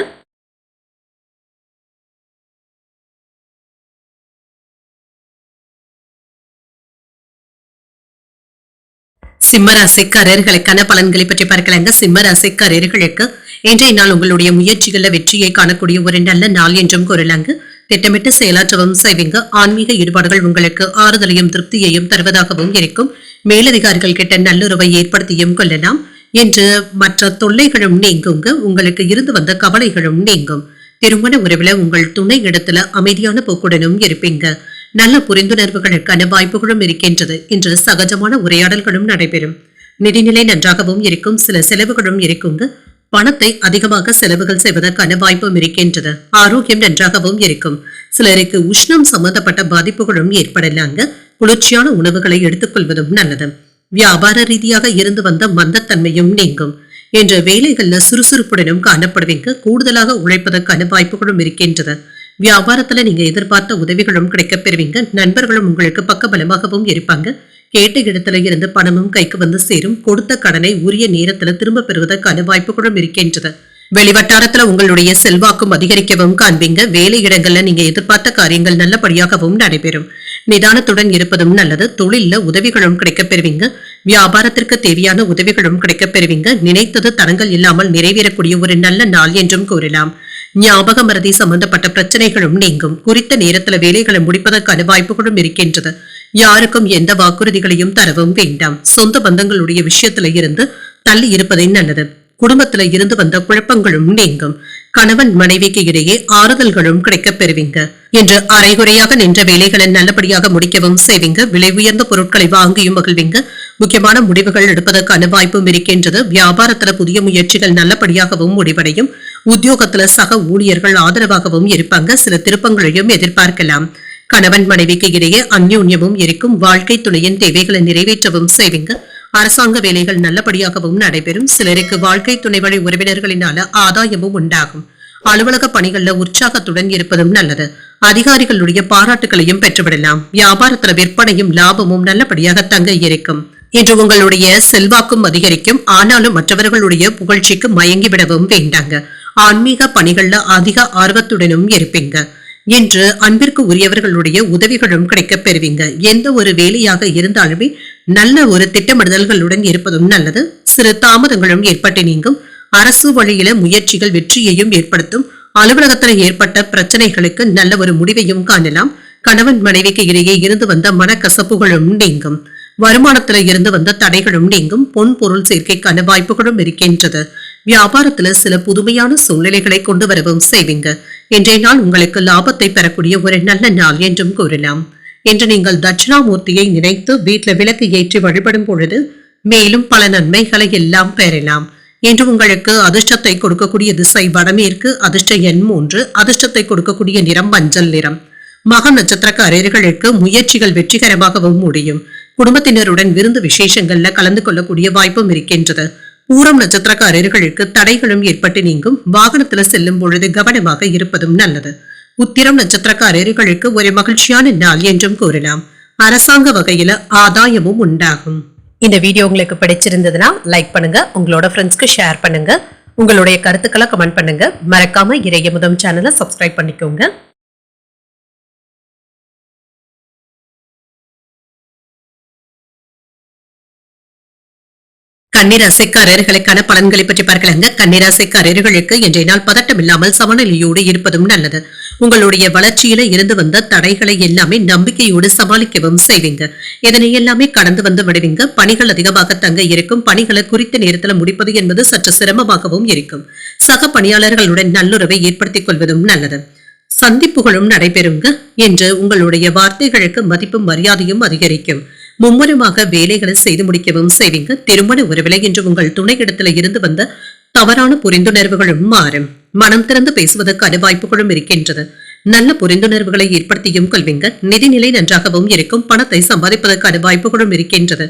சிம்மராசிக்காரர்களுக்கான பலன்களை பற்றி பார்க்கலாங்க. சிம்மராசிக்காரர்களுக்கு இன்றைய நாள் உங்களுடைய முயற்சிகள்ல வெற்றியை காணக்கூடிய ஒரு நல்ல நாள் என்றும் கூறலாங்க. திட்டமிட்டு செயலாற்றவும் செய்வீங்க. ஆன்மீக ஈடுபாடுகள் உங்களுக்கு ஆறுதலையும் திருப்தியையும் தருவதாகவும் இருக்கும். மேலதிகாரிகள் கிட்ட நல்லுறவை ஏற்படுத்தியும் கொள்ளலாம். என்று மற்ற தொல்லைகளும் நீங்குங்க. உங்களுக்கு இருந்து வந்த கவலைகளும் நீங்கும். திருமண உறவுல உங்கள் துணை இடத்துல அமைதியான போக்குடனும் இருப்பீங்க. நல்ல புரிந்துணர்வுகளுக்கான வாய்ப்புகளும் இருக்கின்றது. இன்று சகஜமான உரையாடல்களும் நடைபெறும். நிதிநிலை நன்றாகவும் இருக்கும். சில செலவுகளும் இருக்குங்க. பணத்தை அதிகமாக செலவுகள் செய்வதற்கான வாய்ப்பும் இருக்கின்றது. ஆரோக்கியம் நன்றாகவும் இருக்கும். சிலருக்கு உஷ்ணம் சம்பந்தப்பட்ட பாதிப்புகளும் ஏற்படலாங்க. குளிர்ச்சியான உணவுகளை எடுத்துக்கொள்வதும் நல்லது. வியாபார ரீதியாக இருந்து வந்த மந்தத்தன்மையும் நீங்கும். என்ற வேலைகள்ல சுறுசுறுப்புடனும் காணப்படுவீங்க. கூடுதலாக உழைப்பதற்கான வாய்ப்புகளும் இருக்கின்றது. வியாபாரத்துல நீங்க எதிர்பார்த்த உதவிகளும் கிடைக்கப் பெறுவீங்க. நண்பர்களும் உங்களுக்கு பக்கபலமாகவும் இருப்பாங்க. கேட்ட இடத்துல இருந்து பணமும் கைக்கு வந்து சேரும். கொடுத்த கடனை உரிய நேரத்துல திரும்ப பெறுவதற்கான வாய்ப்புகளும் இருக்கின்றது. வெளிவட்டாரத்துல உங்களுடைய செல்வாக்கும் அதிகரிக்கவும் காண்பீங்க. வேலை இடங்கள்ல நீங்க எதிர்பார்த்த காரியங்கள் நல்லபடியாகவும் நடைபெறும். நிதானத்துடன் இருப்பதும் நல்லது. தொழில்ல உதவிகளும் கிடைக்கப் பெறுவீங்க. வியாபாரத்திற்கு தேவையான உதவிகளும் கிடைக்கப் பெறுவீங்க. நினைத்தது தடங்கள் இல்லாமல் நிறைவேறக்கூடிய ஒரு நல்ல நாள் என்றும் கூறலாம். ஞாபக மறதி சம்பந்தப்பட்ட பிரச்சனைகளும் நீங்கும். குறித்த நேரத்துல வேலைகளை முடிப்பதற்கான வாய்ப்புகளும் இருக்கின்றது. யாருக்கும் எந்த வாக்குறுதிகளையும் தரவும் வேண்டாம். சொந்த பந்தங்களுடைய விஷயத்துல இருந்து தள்ளி இருப்பதே நல்லது. குடும்பத்துல இருந்து வந்த குழப்பங்களும் நீங்கும். கணவன் மனைவிக்கு இடையே ஆறுதல்களும் கிடைக்கப் பெறுவீங்க. இன்று அரைகுறையாக நின்ற வேலைகளை நல்லபடியாக முடிக்கவும் செய்வீங்க. விலை உயர்ந்த பொருட்களை வாங்கியும் மகிழ்வீங்க. முக்கியமான முடிவுகள் எடுப்பதற்கான வாய்ப்பும் இருக்கின்றது. வியாபாரத்துல புதிய முயற்சிகள் நல்லபடியாகவும் முடிவடையும். உத்தியோகத்துல சக ஊழியர்கள் ஆதரவாகவும் இருப்பாங்க. சில திருப்பங்களையும் எதிர்பார்க்கலாம். கணவன் மனைவிக்கு இடையே அந்யோன்யமும் இருக்கும். வாழ்க்கை துணையின் தேவைகளை நிறைவேற்றவும் செய்வீங்க. அரசாங்க வேலைகள் நல்லபடியாகவும் நடைபெறும். சிலருக்கு வாழ்க்கை துணை வழி உறவினர்களினால ஆதாயமும் உண்டாகும். அலுவலக பணிகள்ல உற்சாகத்துடன் இருப்பதும் நல்லது. அதிகாரிகளுடைய பாராட்டுகளையும் பெற்றுவிடலாம். வியாபாரத்துல விற்பனையும் லாபமும் நல்லபடியாக தங்க இருக்கும். இன்று உங்களுடைய செல்வாக்கும் அதிகரிக்கும். ஆனாலும் மற்றவர்களுடைய புகழ்ச்சிக்கு மயங்கிவிடவும் வேண்டாங்க. ஆன்மீக பணிகள்ல அதிக ஆர்வத்துடனும் இருப்பீங்க. இன்று அன்பிற்கு உரியவர்களுடைய உதவிகளும் கிடைக்கப் பெறுவீங்க. எந்த ஒரு வேலையாக இருந்தாலுமே நல்ல ஒரு திட்டமிடுதல்களுடன் இருப்பதும் நல்லது. சிறு தாமதங்களும் ஏற்பட்டு நீங்கும். அரசு வழியில முயற்சிகள் வெற்றியையும் ஏற்படுத்தும். அலுவலகத்தில் ஏற்பட்ட பிரச்சனைகளுக்கு நல்ல ஒரு முடிவையும் காணலாம். கணவன் மனைவிக்கு இடையே இருந்து வந்த மனக்கசப்புகளும் நீங்கும். வருமானத்துல இருந்து வந்த தடைகளும் நீங்கும். பொன் பொருள் சேர்க்கைக்கான வாய்ப்புகளும் இருக்கின்றது. வியாபாரத்துல சில புதுமையான சூழ்நிலைகளை கொண்டு வரவும் செய்வீங்க. இன்றைய நாள் உங்களுக்கு லாபத்தை பெறக்கூடிய ஒரு நல்ல நாள் என்றும் கூறலாம். இன்று நீங்கள் தட்சிணாமூர்த்தியை நினைத்து வீட்டுல விளக்கு ஏற்றி வழிபடும் பொழுது மேலும் பல நன்மைகளை எல்லாம் பெறலாம். இன்று உங்களுக்கு அதிர்ஷ்டத்தை கொடுக்கக்கூடிய திசை வடமேற்கு. அதிர்ஷ்ட எண் 3. அதிர்ஷ்டத்தை கொடுக்கக்கூடிய நிறம் மஞ்சள் நிறம். மக நட்சத்திரக்காரர்களுக்கு முயற்சிகள் வெற்றிகரமாகவும் முடியும். குடும்பத்தினருடன் விருந்து விசேஷங்கள்ல கலந்து கொள்ளக்கூடிய வாய்ப்பும் இருக்கின்றது. பூரம் நட்சத்திரக்காரர்களுக்கு தடைகளும் ஏற்பட்டு நீங்கும். வாகனத்துல செல்லும் பொழுது கவனமாக இருப்பதும் நல்லது. உத்திரம் நட்சத்திரக்காரர்களுக்கு ஒரு மகிழ்ச்சியான நாள் என்றும் கூறலாம். அரசாங்க வகையில ஆதாயமும் உண்டாகும். இந்த வீடியோ உங்களுக்கு பிடிச்சிருந்ததுன்னா லைக் பண்ணுங்க. உங்களோட ஃப்ரெண்ட்ஸ்க்கு ஷேர் பண்ணுங்க. உங்களுடைய கருத்துக்களை கமெண்ட் பண்ணுங்க. மறக்காம இறையமுதம் சேனலை சப்ஸ்கிரைப் பண்ணிக்கோங்க. கன்னிராசிக்காரர்களுக்கான பலன்களை பற்றி பார்க்கலாங்க. கன்னிராசிக்காரர்களுக்கு இன்றைய நாள் பதட்டம் இல்லாமல் சமநிலையோடு இருப்பதும் நல்லது. உங்களுடைய வளர்ச்சியில இருந்து வந்த தடைகளை எல்லாமே நம்பிக்கையோடு சமாளிக்கவும் செய்வீங்க. இதனை எல்லாமே கடந்து வந்து விடுவீங்க. பணிகள் அதிகமாக தங்க இருக்கும். பணிகளை குறித்த நேரத்தில் முடிப்பது என்பது சற்று சிரமமாகவும் இருக்கும். சக பணியாளர்களுடன் நல்லுறவை ஏற்படுத்திக் கொள்வதும் நல்லது. சந்திப்புகளும் நடைபெறுங்க என்று உங்களுடைய வார்த்தைகளுக்கு மதிப்பும் மரியாதையும் அதிகரிக்கும். மும்முரமாக வேலைகளை செய்து முடிக்கவும் செய்வீங்க. திருமண உறவிலை என்று உங்கள் துணையிடத்துல இருந்து வந்த தவறான புரிந்துணர்வுகளும் மாறும். மனம் திறந்து பேசுவதற்கான வாய்ப்புகளும் இருக்கின்றது. நல்ல புரிந்துணர்வுகளை ஏற்படுத்தியும் கொள்வீங்க. நிதிநிலை நன்றாகவும் இருக்கும். பணத்தை சம்பாதிப்பதற்கான வாய்ப்புகளும் இருக்கின்றது.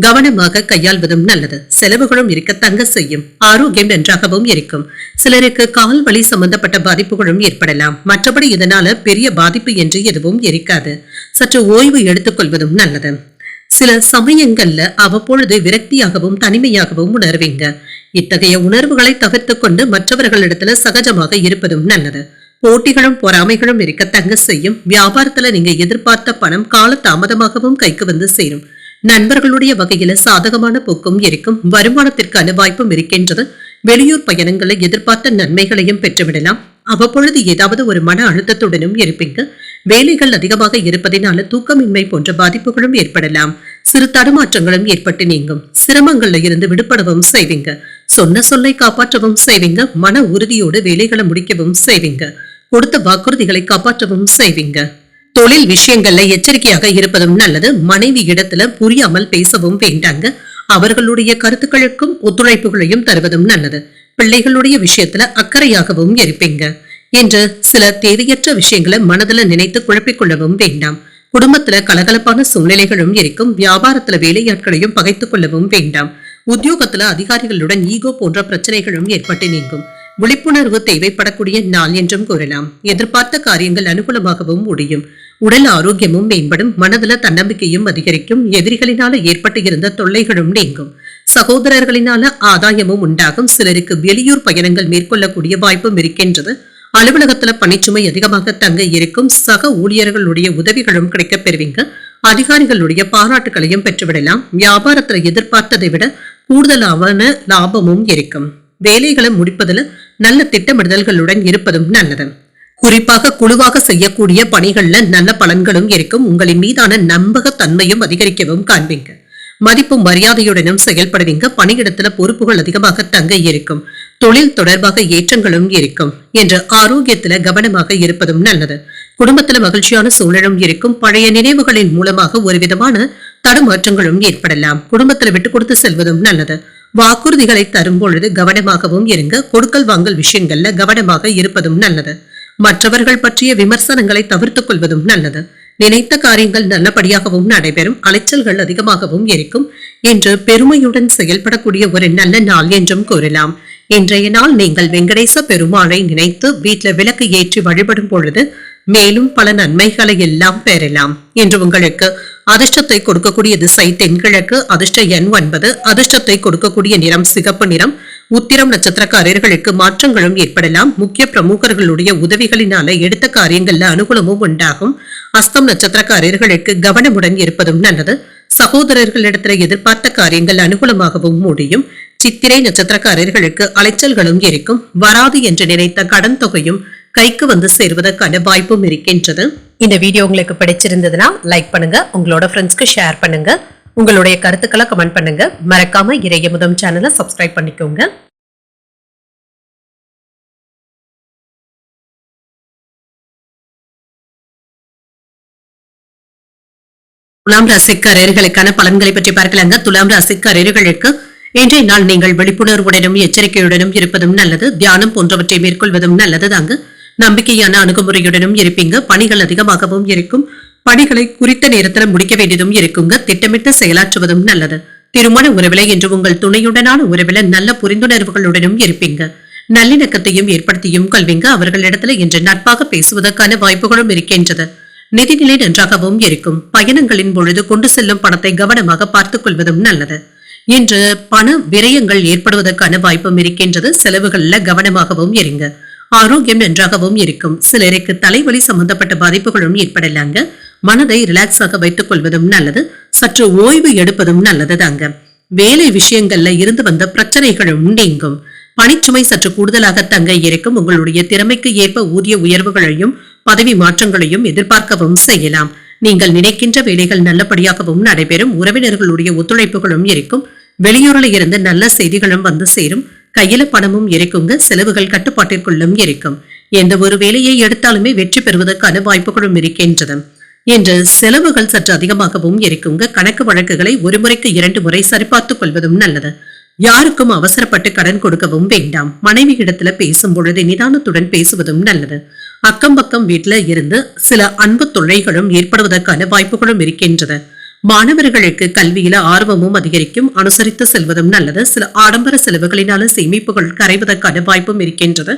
கவனமாக கையாள்வதும் நல்லது. செலவுகளும் இருக்க தங்க செய்யும். ஆரோக்கியம் நன்றாகவும் இருக்கும். சிலருக்கு கால் வலி சம்பந்தப்பட்ட பாதிப்புகளும் ஏற்படலாம். மற்றபடி இதனால பெரிய பாதிப்பு என்று எதுவும் இருக்காது. சற்று ஓய்வு எடுத்துக் கொள்வதும் நல்லது. சில சமயங்கள்ல அவ்வப்பொழுது விரக்தியாகவும் தனிமையாகவும் உணர்வீங்க. இத்தகைய உணர்வுகளை தவிர்த்து கொண்டு மற்றவர்களிடத்துல சகஜமாக இருப்பதும் நல்லது. போட்டிகளும் பொறாமைகளும் இருக்க தங்க செய்யும். வியாபாரத்துல நீங்க எதிர்பார்த்த பணம் கால தாமதமாகவும் கைக்கு வந்து சேரும். நண்பர்களுடைய வகையில சாதகமான போக்கும் இருக்கும். வருமானத்திற்கான வாய்ப்பும் இருக்கின்றது. வெளியூர் பயணங்களை எதிர்பார்த்த நன்மைகளையும் பெற்றுவிடலாம். அவ்வப்பொழுது ஏதாவது ஒரு மன அழுத்தத்துடனும் இருப்பீங்க. வேலைகள் அதிகமாக இருப்பதனால தூக்கமின்மை போன்ற பாதிப்புகளும் ஏற்படலாம். சிறு தடுமாற்றங்களும் ஏற்பட்டு நீங்கும். சிரமங்கள்ல இருந்து விடுபடவும் செய்வீங்க. சொன்ன சொல்லை காப்பாற்றவும் செய்வீங்க. மன உறுதியோடு வேலைகளை முடிக்கவும் செய்வீங்க. கொடுத்த வாக்குறுதிகளை காப்பாற்றவும் செய்வீங்க. தொழில் விஷயங்கள்ல எச்சரிக்கையாக இருப்பதும் நல்லது. மனைவி இடத்துல புரியாமல் பேசவும் வேண்டாங்க. அவர்களுடைய கருத்துக்களுக்கும் ஒத்துழைப்புகளையும் தருவதும் நல்லது. பிள்ளைகளுடைய விஷயத்துல அக்கறையாகவும் இருப்பீங்க. என்று சில தேவையற்ற விஷயங்களை மனதுல நினைத்து குழப்பிக் கொள்ளவும் வேண்டாம். குடும்பத்துல கலகலப்பான சூழ்நிலைகளும் இருக்கும். வியாபாரத்துல வேலையாட்களையும் பகைத்துக் கொள்ளவும் வேண்டாம். உத்தியோகத்துல அதிகாரிகளுடன் ஈகோ போன்ற பிரச்சனைகளும் ஏற்பட்டு நீங்கும். விழிப்புணர்வு தேவைப்படக்கூடிய நாள் என்றும் கூறலாம். எதிர்பார்த்த காரியங்கள் அனுகூலமாகவும் முடியும். உடல் ஆரோக்கியமும் மேம்படும். மனதுல தன்னம்பிக்கையும் அதிகரிக்கும். எதிரிகளினால ஏற்பட்டு இருந்த தொல்லைகளும் நீங்கும். சகோதரர்களினால ஆதாயமும் உண்டாகும். சிலருக்கு வெளியூர் பயணங்கள் மேற்கொள்ளக்கூடிய வாய்ப்பும் இருக்கின்றது. அலுவலகத்துல பணிச்சுமை அதிகமாக தங்க இருக்கும். சக ஊழியர்களுடைய உதவிகளும் கிடைக்கப் பெறுவீங்க. அதிகாரிகளுடைய பாராட்டுகளையும் பெற்றுவிடலாம். வியாபாரத்துல எதிர்பார்த்ததை விட கூடுதலான லாபமும் இருக்கும். வேலைகளை முடிப்பதில் நல்ல திட்டமிடுதல்களுடன் இருப்பதும் நல்லது. குறிப்பாக குழுவாக செய்யக்கூடிய பணிகள்ல நல்ல பலன்களும் இருக்கும். உங்களின் மீதான நம்பகத்தன்மையும் அதிகரிக்கவும் காண்பீங்க. மதிப்பும் மரியாதையுடனும் செயல்படுவீங்க. பணியிடத்துல பொறுப்புகள் அதிகமாக தங்க இருக்கும். தொழில் தொடர்பாக ஏற்றங்களும் இருக்கும் என்று ஆரோக்கியத்துல கவனமாக இருப்பதும் நல்லது. குடும்பத்துல மகிழ்ச்சியான சூழலும் இருக்கும். பழைய நினைவுகளின் மூலமாக ஒரு விதமான தடுமாற்றங்களும் ஏற்படலாம். குடும்பத்துல விட்டு கொடுத்து செல்வதும் நல்லது. வாக்குறுதிகளை தரும் பொழுது கவனமாகவும் இருங்க. கொடுக்கல் வாங்கல் விஷயங்கள்ல கவனமாக இருப்பதும் நல்லது. மற்றவர்கள் பற்றிய விமர்சனங்களை தவிர்த்துக் கொள்வதும் நல்லது. நினைத்த காரியங்கள் நல்லபடியாகவும் நடைபெறும். அலைச்சல்கள் அதிகமாகவும் இருக்கும் என்று பெருமையுடன் செயல்படக்கூடிய ஒரு நல்ல நாள் என்றும் கூறலாம். இன்றைய நாள் நீங்கள் வெங்கடேச பெருமாளை நினைத்து வீட்டுல விளக்கு ஏற்றி வழிபடும் பொழுது மேலும் பல நன்மைகளை எல்லாம் பெறலாம். இன்று உங்களுக்கு அதிர்ஷ்டத்தை கொடுக்கக்கூடிய திசை தென்கிழக்கு. அதிர்ஷ்ட எண் 9. அதிர்ஷ்டத்தை கொடுக்கக்கூடிய நிறம் சிகப்பு நிறம். உத்திரம் நட்சத்திரக்காரர்களுக்கு மாற்றங்களும் ஏற்படலாம். முக்கிய பிரமுகர்களுடைய உதவிகளினால எடுத்த காரியங்கள்ல அனுகூலமும் உண்டாகும். அஸ்தம் நட்சத்திரக்காரர்களுக்கு கவனமுடன் இருப்பதும் நல்லது. சகோதரர்களிடத்துல எதிர்பார்த்த காரியங்கள் அனுகூலமாகவும் முடியும். சித்திரை நட்சத்திரக்காரர்களுக்கு அலைச்சல்களும் இருக்கும். வராது என்று நினைத்த கடன் தொகையும் கைக்கு வந்து சேர்வதற்கான வாய்ப்பும் இருக்கின்றது. இந்த வீடியோ உங்களுக்கு பிடிச்சிருந்ததுன்னா லைக் பண்ணுங்க, உங்களோட ஃப்ரெண்ட்ஸ்க்கு ஷேர் பண்ணுங்க, உங்களுடைய கருத்துக்களை கமெண்ட் பண்ணுங்க. மறக்காம இறையமுதம் சேனலை சப்ஸ்கிரைப் பண்ணிக்கோங்க. துலாம் ராசிக்காரர்களுக்கான பலன்களை பற்றி பார்க்கலாங்க. துலாம் ராசிக்காரர்களுக்கு இன்றைய நாள் நீங்கள் விழிப்புணர்வுடனும் எச்சரிக்கையுடனும் இருப்பதும் நல்லது. தியானம் போன்றவற்றை மேற்கொள்வதும் நல்லது தாங்க. நம்பிக்கையான அணுகுமுறையுடனும் இருப்பீங்க. பணிகள் அதிகமாகவும் இருக்கும். பணிகளை குறித்த நேரத்தில் முடிக்க வேண்டியதும் இருக்குங்க. திட்டமிட்டு செயலாற்றுவதும் நல்லது. திருமண உறவில என்று உங்கள் துணையுடனான உறவில நல்ல புரிந்துணர்வுகளுடனும் இருப்பீங்க. நல்லிணக்கத்தையும் ஏற்படுத்தியும் கொள்வீங்க. அவர்களிடத்துல இன்று நட்பாக பேசுவதற்கான வாய்ப்புகளும் இருக்கின்றது. நிதிநிலை நன்றாகவும் இருக்கும். பயணங்களின் பொழுது கொண்டு செல்லும் பணத்தை கவனமாக பார்த்துக் கொள்வதும் நல்லது. இன்று பண விரயங்கள் ஏற்படுவதற்கான வாய்ப்பும் இருக்கின்றது. செலவுகள்ல கவனமாகவும் இருங்க. ஆரோக்கியம் நன்றாகவும் இருக்கும். சிலருக்கு தலைவலி சம்பந்தப்பட்ட பாதிப்புகளும் ஏற்படலாங்க. மனதை ரிலாக்ஸாக வைத்துக் கொள்வதும் நல்லது. சற்று ஓய்வு எடுப்பதும் நல்லது தாங்க. வேலை விஷயங்கள்ல இருந்து வந்த பிரச்சனைகளும் நீங்கும். பணிச்சுமை சற்று கூடுதலாக தங்க இருக்கும். உங்களுடைய திறமைக்கு ஏற்ப ஊதிய உயர்வுகளையும் பதவி மாற்றங்களையும் எதிர்பார்க்கவும் செய்யலாம். நீங்கள் நினைக்கின்ற வேலைகள் நல்லபடியாகவும் நடைபெறும். உறவினர்களுடைய ஒத்துழைப்புகளும் இருக்கும். வெளியூரில் இருந்து நல்ல செய்திகளும் வந்து சேரும். கையில பணமும் இருக்குங்க. செலவுகள் கட்டுப்பாட்டிற்குள்ளும் இருக்கும். எந்த ஒரு வேலையை எடுத்தாலுமே வெற்றி பெறுவதற்கான வாய்ப்புகளும் இருக்கின்றது. என்று செலவுகள் சற்று அதிகமாகவும் இருக்குங்க. கணக்கு வழக்குகளை ஒரு முறைக்கு 2 முறை சரிபார்த்துக் கொள்வதும் நல்லது. யாருக்கும் அவசரப்பட்டு கடன் கொடுக்கவும் வேண்டாம். மனைவி இடத்துல பேசும் பொழுது நிதானத்துடன் பேசுவதும் நல்லது. அக்கம் பக்கம் வீட்டுல இருந்து சில அன்பு தொல்லைகளும் ஏற்படுவதற்கான வாய்ப்புகளும் இருக்கின்றது. மாணவர்களுக்கு கல்வியில ஆர்வமும் அதிகரிக்கும். அனுசரித்து செல்வதும் நல்லது. சில ஆடம்பர செலவுகளினால சேமிப்புகள் கரைவதற்கான வாய்ப்பும் இருக்கின்றது.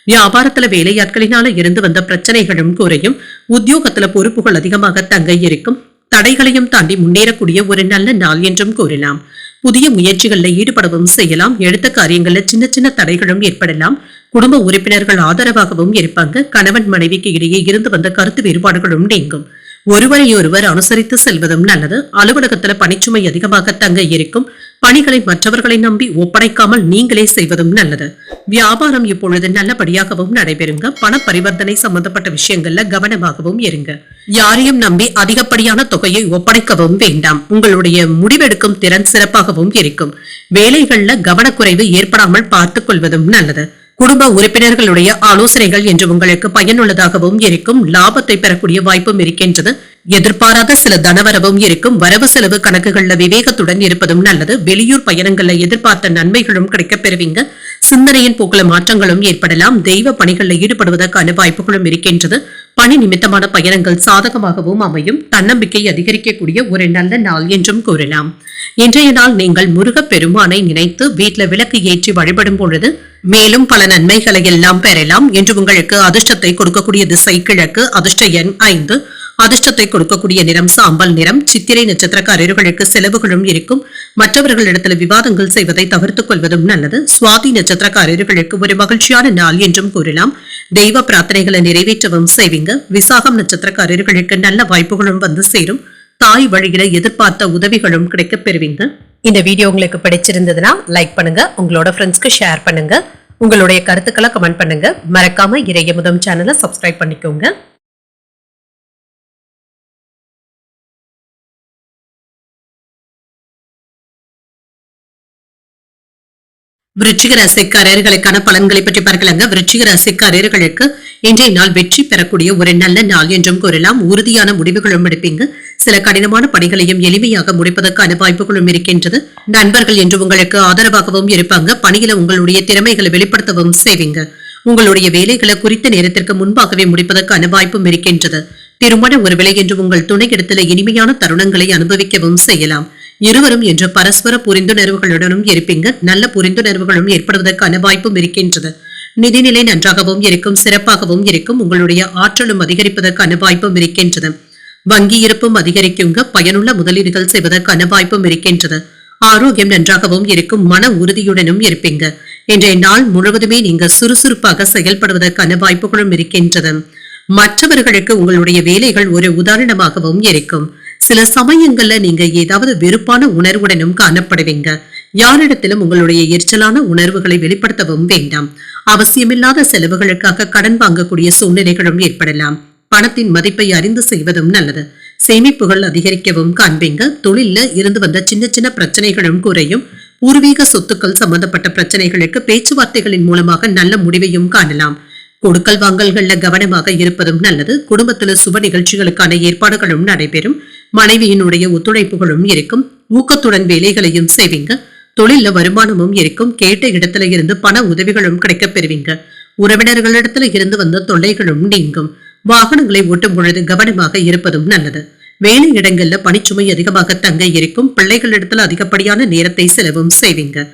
வியாபாரத்துல வேலையாட்களினால இருந்து வந்த பிரச்சனைகளும் குறையும். உத்தியோகத்துல பொறுப்புகள் அதிகமாக தங்க இருக்கும். தடைகளையும் தாண்டி முன்னேறக்கூடிய ஒரு நல்ல நாள் என்றும் கூறலாம். புதிய முயற்சிகள்ல ஈடுபடவும் செய்யலாம். எடுத்த காரியங்கள்ல சின்ன சின்ன தடைகளும் ஏற்படலாம். குடும்ப உறுப்பினர்கள் ஆதரவாகவும் இருப்பாங்க. கணவன் மனைவிக்கு இடையே இருந்து வந்த கருத்து வேறுபாடுகளும் நீங்கும். ஒருவரையொருவர் அனுசரித்து செல்வதும் நல்லது. அலுவலகத்துல பணிச்சுமை அதிகமாக தங்க இருக்கும். பணிகளை மற்றவர்களை நம்பி ஒப்படைக்காமல் நீங்களே செய்வதும் நல்லது. வியாபாரம் இப்பொழுது நல்லபடியாகவும் நடைபெறுங்க. பண பரிவர்த்தனை சம்பந்தப்பட்ட விஷயங்கள்ல கவனமாகவும் இருங்க. யாரையும் நம்பி அதிகப்படியான தொகையை ஒப்படைக்கவும் வேண்டாம். உங்களுடைய முடிவெடுக்கும் திறன் சிறப்பாகவும் இருக்கும். வேலைகள்ல கவனக்குறைவு ஏற்படாமல் பார்த்துக் கொள்வதும் நல்லது. குடும்ப உறுப்பினர்களுடைய ஆலோசனைகள் என்று உங்களுக்கு பயனுள்ளதாகவும் இருக்கும். லாபத்தை பெறக்கூடிய வாய்ப்பும் இருக்கின்றது. எதிர்பாராத சில தனவரவும் இருக்கும். வரவு செலவு கணக்குகள்ல விவேகத்துடன் இருப்பதும் நல்லது. வெளியூர் பயணங்கள்ல எதிர்பார்த்த நன்மைகளும் கிடைக்கப் பெறுவீங்க. சிந்தனையின் போக்குல மாற்றங்களும் ஏற்படலாம். தெய்வ பணிகளில் ஈடுபடுவதற்கான வாய்ப்புகளும் இருக்கின்றது. பணி நிமித்தமான பயணங்கள் சாதகமாகவும் அமையும். தன்னம்பிக்கை அதிகரிக்கக்கூடிய ஒரு நல்ல நாள் என்றும் கூறலாம். இன்றைய நாள் நீங்கள் முருகப் பெருமானை நினைத்து வீட்டுல விளக்கு ஏற்றி வழிபடும் பொழுது மேலும் பல நன்மைகளை எல்லாம் பெறலாம். என்று உங்களுக்கு அதிர்ஷ்டத்தை கொடுக்கக்கூடிய திசை கிழக்கு. அதிர்ஷ்ட எண் 5. அதிர்ஷ்டத்தை கொடுக்கக்கூடிய நிறம் சாம்பல் நிறம். சித்திரை நட்சத்திரக்காரர்களுக்கு செலவுகளும் இருக்கும். மற்றவர்களிடத்தில் விவாதங்கள் செய்வதை தவிர்த்துக் கொள்வதும் நல்லது. சுவாதி நட்சத்திரக்காரர்களுக்கு ஒரு மகிழ்ச்சியான நாள் என்றும் கூறலாம். தெய்வ பிரார்த்தனைகளை நிறைவேற்றவும் செய்வீங்க. விசாகம் நட்சத்திரக்காரர்களுக்கு நல்ல வாய்ப்புகளும் வந்து சேரும். தாய் வழியில எதிர்பார்த்த உதவிகளும் கிடைக்கப் பெறுவீங்க. இந்த வீடியோ உங்களுக்கு பிடிச்சிருந்ததுன்னா லைக் பண்ணுங்க, உங்களோட ஃப்ரெண்ட்ஸ்க்கு ஷேர் பண்ணுங்க, உங்களுடைய கருத்துக்களை கமெண்ட் பண்ணுங்க. மறக்காம இறையமுதம் சேனலை சப்ஸ்கிரைப் பண்ணிக்கோங்க. விருச்சிக ராசிக்காரர்களுக்கான பலன்களை பற்றி பார்க்கலாங்க. விருச்சிக ராசிக்காரர்களுக்கு இன்றைய நாள் வெற்றி பெறக்கூடிய ஒரு நல்ல நாள் என்றும் கூறலாம். உறுதியான முடிவுகளும் எடுப்பீங்க. சில கடினமான பணிகளையும் எளிமையாக முடிப்பதற்கான வாய்ப்புகளும் இருக்கின்றது. நண்பர்கள் என்று உங்களுக்கு ஆதரவாகவும் இருப்பாங்க. பணியில உங்களுடைய திறமைகளை வெளிப்படுத்தவும் செய்வீங்க. உங்களுடைய வேலைகளை குறித்த நேரத்திற்கு முன்பாகவே முடிப்பதற்கான வாய்ப்பும் இருக்கின்றது. திருமண ஒரு விலை என்று உங்கள் துணையிடத்துல இனிமையான தருணங்களை அனுபவிக்கவும் செய்யலாம். இருவரும் என்று பரஸ்பர புரிந்துணர்வுகளுடனும் இருப்பீங்க. நல்ல புரிந்துணர்வுகளும் ஏற்படுவதற்கான வாய்ப்பும் இருக்கின்றது. நிதிநிலை நன்றாகவும் இருக்கும், சிறப்பாகவும் இருக்கும். உங்களுடைய ஆற்றலும் அதிகரிப்பதற்கான வாய்ப்பும் இருக்கின்றது. வங்கி இருப்பும் அதிகரிக்குங்க. பயனுள்ள முதலீடுகள் செய்வதற்கான வாய்ப்பும் இருக்கின்றது. ஆரோக்கியம் நன்றாகவும் இருக்கும். மன உறுதியுடனும் இருப்பீங்க. இன்றைய நாள் முழுவதுமே நீங்க சுறுசுறுப்பாக செயல்படுவதற்கான வாய்ப்புகளும் இருக்கின்றது. மற்றவர்களுக்கு உங்களுடைய வேலைகள் ஒரு உதாரணமாகவும் இருக்கும். சில சமயங்கள்ல நீங்க ஏதாவது வெறுப்பான உணர்வுடனும் காணப்படுவீங்க. யாரிடத்திலும் உங்களுடைய எரிச்சலான உணர்வுகளை வெளிப்படுத்தவும் வேண்டாம். அவசியமில்லாத செலவுகளுக்காக கடன் வாங்கக்கூடிய சூழ்நிலைகளும் ஏற்படலாம். பணத்தின் மதிப்பை அறிந்து செய்வதும் நல்லது. சேமிப்புகள் அதிகரிக்கவும் காண்பீங்க. தொழில இருந்து வந்த சின்ன சின்ன பிரச்சனைகளும் குறையும். பூர்வீக சொத்துக்கள் சம்பந்தப்பட்ட பிரச்சனைகளுக்கு பேச்சுவார்த்தைகளின் மூலமாக நல்ல முடிவையும் காணலாம். கொடுக்கல் வாங்கல்கள்ல கவனமாக இருப்பதும் நல்லது. குடும்பத்துல சுப நிகழ்ச்சிகளுக்கான ஏற்பாடுகளும் நடைபெறும். மனைவியினுடைய ஒத்துழைப்புகளும் இருக்கும். ஊக்கத்துடன் வேலைகளையும் செய்வீங்க. தொழில வருமானமும் இருக்கும். கேட்ட இடத்துல இருந்து பண உதவிகளும் கிடைக்கப் பெறுவீங்க. உறவினர்களிடத்துல இருந்து வந்த தொல்லைகளும் நீங்கும். வாகனங்களை ஓட்டும் பொழுது கவனமாக இருப்பதும் நல்லது. வேலை இடங்கள்ல பணிச்சுமை அதிகமாக தங்க இருக்கும். பிள்ளைகளிடத்துல அதிகப்படியான நேரத்தை செலவும் செய்வீங்க.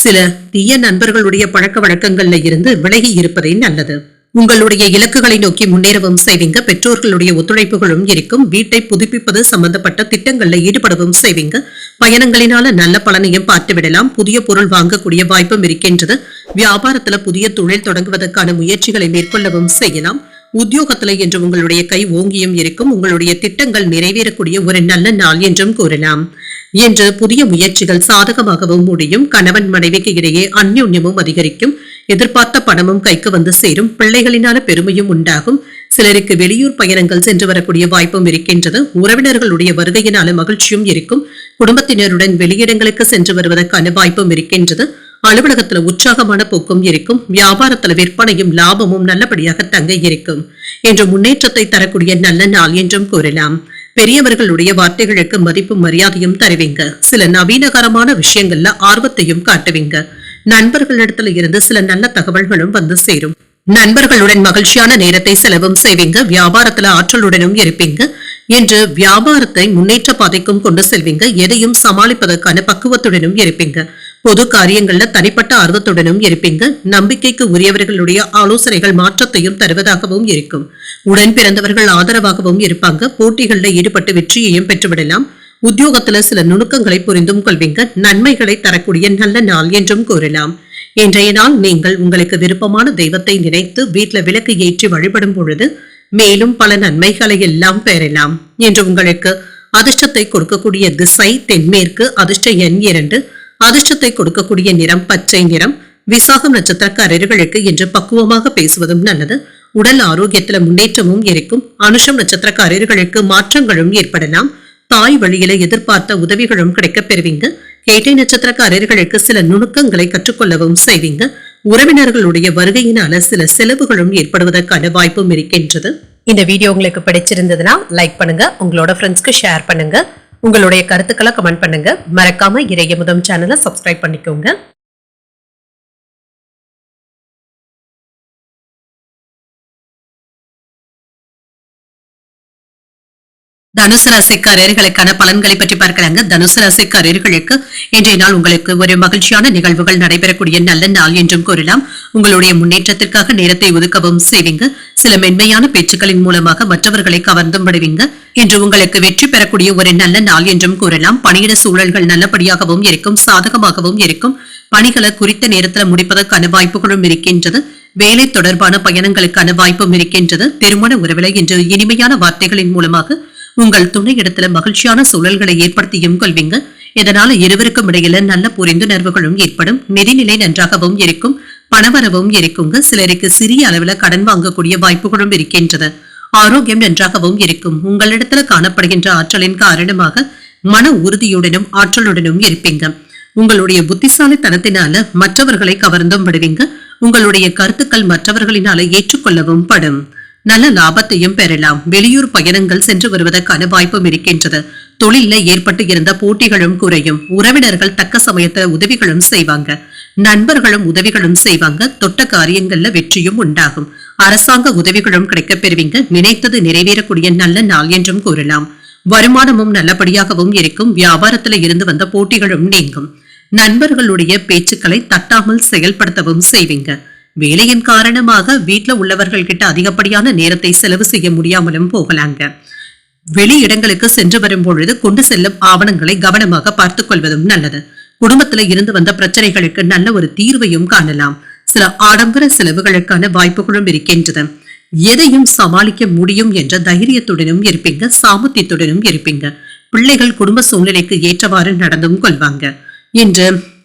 சில தீய நண்பர்களுடைய பழக்க வழக்கங்கள்ல இருந்து விலகி இருப்பதே நல்லது. உங்களுடைய இலக்குகளை நோக்கி முன்னேறவும் செய்வீங்க. பெற்றோர்களுடைய ஒத்துழைப்புகளும் இருக்கும். வீட்டை புதுப்பிப்பது சம்பந்தப்பட்ட திட்டங்கள்ல ஈடுபடவும் செய்வீங்க. பயணங்களினால நல்ல பலனையும் பார்த்து விடலாம். புதிய பொருள் வாங்கக்கூடிய வாய்ப்பும் இருக்கின்றது. வியாபாரத்துல புதிய தொழில் தொடங்குவதற்கான முயற்சிகளை மேற்கொள்ளவும் செய்யலாம். உத்தியோகத்துல என்று உங்களுடைய கை ஓங்கியும் இருக்கும். உங்களுடைய திட்டங்கள் நிறைவேறக்கூடிய ஒரு நல்ல நாள் என்றும் கூறலாம். என்று புதிய முயற்சிகள் சாதகமாகவும் முடியும். கணவன் மனைவிக்கு இடையே அந்யோன்யமும் அதிகரிக்கும். எதிர்பார்த்த பணமும் கைக்கு வந்து சேரும். பிள்ளைகளினால பெருமையும் உண்டாகும். சிலருக்கு வெளியூர் பயணங்கள் சென்று வரக்கூடிய வாய்ப்பும் இருக்கின்றது. உறவினர்களுடைய வருகையினால மகிழ்ச்சியும் இருக்கும். குடும்பத்தினருடன் வெளியிடங்களுக்கு சென்று வருவதற்கான வாய்ப்பும் இருக்கின்றது. அலுவலகத்துல உற்சாகமான போக்கும் இருக்கும். வியாபாரத்துல விற்பனையும் லாபமும் நல்லபடியாக தங்க இருக்கும். என்று முன்னேற்றத்தை தரக்கூடிய நல்ல நாள் என்றும் கூறலாம். பெரியவர்களுடைய வார்த்தைகளுக்கு மதிப்பும் மரியாதையும் தருவீங்க. சில நவீனகரமான விஷயங்கள்ல ஆர்வத்தையும் காட்டுவீங்க. நண்பர்களிடத்துல இருந்து சில நல்ல தகவல்களும் வந்து சேரும். நண்பர்களுடன் மகிழ்ச்சியான நேரத்தை செலவும் செய்வீங்க. வியாபாரத்துல ஆற்றலுடனும் இருப்பீங்க. என்று வியாபாரத்தை முன்னேற்ற பாதைக்கும் கொண்டு செல்வீங்க. எதையும் சமாளிப்பதற்கான பக்குவத்துடனும் இருப்பீங்க. பொது காரியங்கள்ல தனிப்பட்ட ஆர்வத்துடனும் இருப்பீங்க. நம்பிக்கைக்கு உரியவர்களுடைய ஆலோசனைகள் மாற்றத்தையும் தருவதாகவும் இருக்கும். உடன் பிறந்தவர்கள் ஆதரவாகவும் இருப்பாங்க. போட்டிகளில் ஈடுபட்டு வெற்றியையும் பெற்றுவிடலாம். உத்தியோகத்துல சில நுணுக்கங்களை புரிந்தும் கொள்வீங்க. நன்மைகளை தரக்கூடிய நல்ல நாள் என்றும் கூறலாம். இன்றைய நாள் நீங்கள் உங்களுக்கு விருப்பமான தெய்வத்தை நினைத்து வீட்டுல விளக்கு ஏற்றி வழிபடும் பொழுது மேலும் பல நன்மைகளை எல்லாம் பெறலாம். என்று உங்களுக்கு அதிர்ஷ்டத்தை கொடுக்கக்கூடிய திசை தென்மேற்கு. அதிர்ஷ்ட எண் 2. அதிர்ஷ்டத்தை கொடுக்கக்கூடிய நிறம் பச்சை நிறம். விசாகம் நட்சத்திரக்காரர்களுக்கு என்று பக்குவமாக பேசுவதும் நல்லது. உடல் ஆரோக்கியத்துல முன்னேற்றமும் இருக்கும். அனுஷம் நட்சத்திரக்காரர்களுக்கு மாற்றங்களும் ஏற்படலாம். தாய் வழியில எதிர்பார்த்த உதவிகளும் கிடைக்கப் பெறுவீங்க. கேட்டை நட்சத்திரக்காரர்களுக்கு சில நுணுக்கங்களை கற்றுக்கொள்ளவும் செய்வீங்க. உறவினர்களுடைய வருகையினால சில செலவுகளும் ஏற்படுவதற்கான வாய்ப்பும் இருக்கின்றது. இந்த வீடியோ உங்களுக்கு பிடிச்சிருந்ததுன்னா லைக் பண்ணுங்க. உங்களோட ஃப்ரெண்ட்ஸ்க்கு ஷேர் பண்ணுங்க. உங்களுடைய கருத்துக்களை கமெண்ட் பண்ணுங்க. மறக்காம இறையமுதம் சேனலை சப்ஸ்கிரைப் பண்ணிக்கோங்க. தனுசு ராசிக்காரர்களுக்கான பலன்களை பற்றி பார்க்கிறாங்க. தனுசு ராசிக்காரர்களுக்கு இன்றைய நாள் உங்களுக்கு ஒரு மகிழ்ச்சியான நிகழ்வுகள் நடைபெறக்கூடிய நல்ல நாள் என்றும் கூறலாம். உங்களுடைய முன்னேற்றத்திற்காக நேரத்தை ஒதுக்கவும் செய்வீங்க. சில மென்மையான பேச்சுக்களின் மூலமாக மற்றவர்களை கவர்ந்தும் விடுவீங்க. இன்று உங்களுக்கு வெற்றி பெறக்கூடிய ஒரு நல்ல நாள் என்றும் கூறலாம். பணியிட சூழல்கள் நல்லபடியாகவும் இருக்கும். சாதகமாகவும் இருக்கும். பணிகளை குறித்த நேரத்தில் முடிப்பதற்கான வாய்ப்புகளும் இருக்கின்றது. வேலை தொடர்பான பயணங்களுக்கான வாய்ப்பும் இருக்கின்றது. திருமண உறவிலை என்று இனிமையான வார்த்தைகளின் மூலமாக உங்கள் துணை இடத்துல மகிழ்ச்சியான சூழல்களை ஏற்படுத்தியும் கொள்வீங்க. இதனால இருவருக்கும் இடையில நல்ல புரிந்துணர்வுகளும் ஏற்படும். நிதிநிலை நன்றாகவும் இருக்கும். பணவரவும் இருக்குங்க. சிலருக்கு சிறிய அளவுல கடன் வாங்கக்கூடிய வாய்ப்புகளும் இருக்கின்றது. ஆரோக்கியம் நன்றாகவும் இருக்கும். உங்களிடத்துல காணப்படுகின்ற ஆற்றலின் காரணமாக மன உறுதியுடனும் ஆற்றலுடனும் இருப்பீங்க. உங்களுடைய புத்திசாலித்தனத்தினால மற்றவர்களை கவர்ந்தும் விடுவீங்க. உங்களுடைய கருத்துக்கள் மற்றவர்களினால ஏற்றுக்கொள்ளவும் படும். நல்ல லாபத்தையும் பெறலாம். வெளியூர் பயணங்கள் சென்று வருவதற்கான வாய்ப்பும் இருக்கின்றது. தொழில ஏற்பட்டு இருந்த போட்டிகளும் குறையும். உறவினர்கள் தக்க சமயத்துல உதவிகளும் செய்வாங்க. நண்பர்களும் உதவிகளும் செய்வாங்க. தொட்ட காரியங்கள்ல வெற்றியும் உண்டாகும். அரசாங்க உதவிகளும் கிடைக்கப் பெறுவீங்க. நினைத்தது நிறைவேறக்கூடிய நல்ல நாள் என்றும் கூறலாம். வருமானமும் நல்லபடியாகவும் இருக்கும். வியாபாரத்துல இருந்து வந்த போட்டிகளும் நீங்கும். நண்பர்களுடைய பேச்சுக்களை தட்டாமல் செயல்படுத்தவும் செய்வீங்க. வேலையின் காரணமாக வீட்டுல உள்ளவர்கள் கிட்ட அதிகப்படியான நேரத்தை செலவு செய்ய முடியாமலும் போகலாங்க. வெளி இடங்களுக்கு சென்று வரும் பொழுது கொண்டு செல்லும் ஆவணங்களை கவனமாக பார்த்துக் கொள்வதும் நல்லது. குடும்பத்துல இருந்து வந்த பிரச்சனைகளுக்கு நல்ல ஒரு தீர்வையும் காணலாம். சில ஆடம்பர செலவுகளுக்கான வாய்ப்புகளும் இருக்கின்றது. எதையும் சமாளிக்க முடியும் என்ற தைரியத்துடனும் இருப்பீங்க. சாமர்த்தியத்துடனும் இருப்பீங்க. பிள்ளைகள் குடும்ப சூழ்நிலைக்கு ஏற்றவாறு நடந்தும் கொள்வாங்க. என்று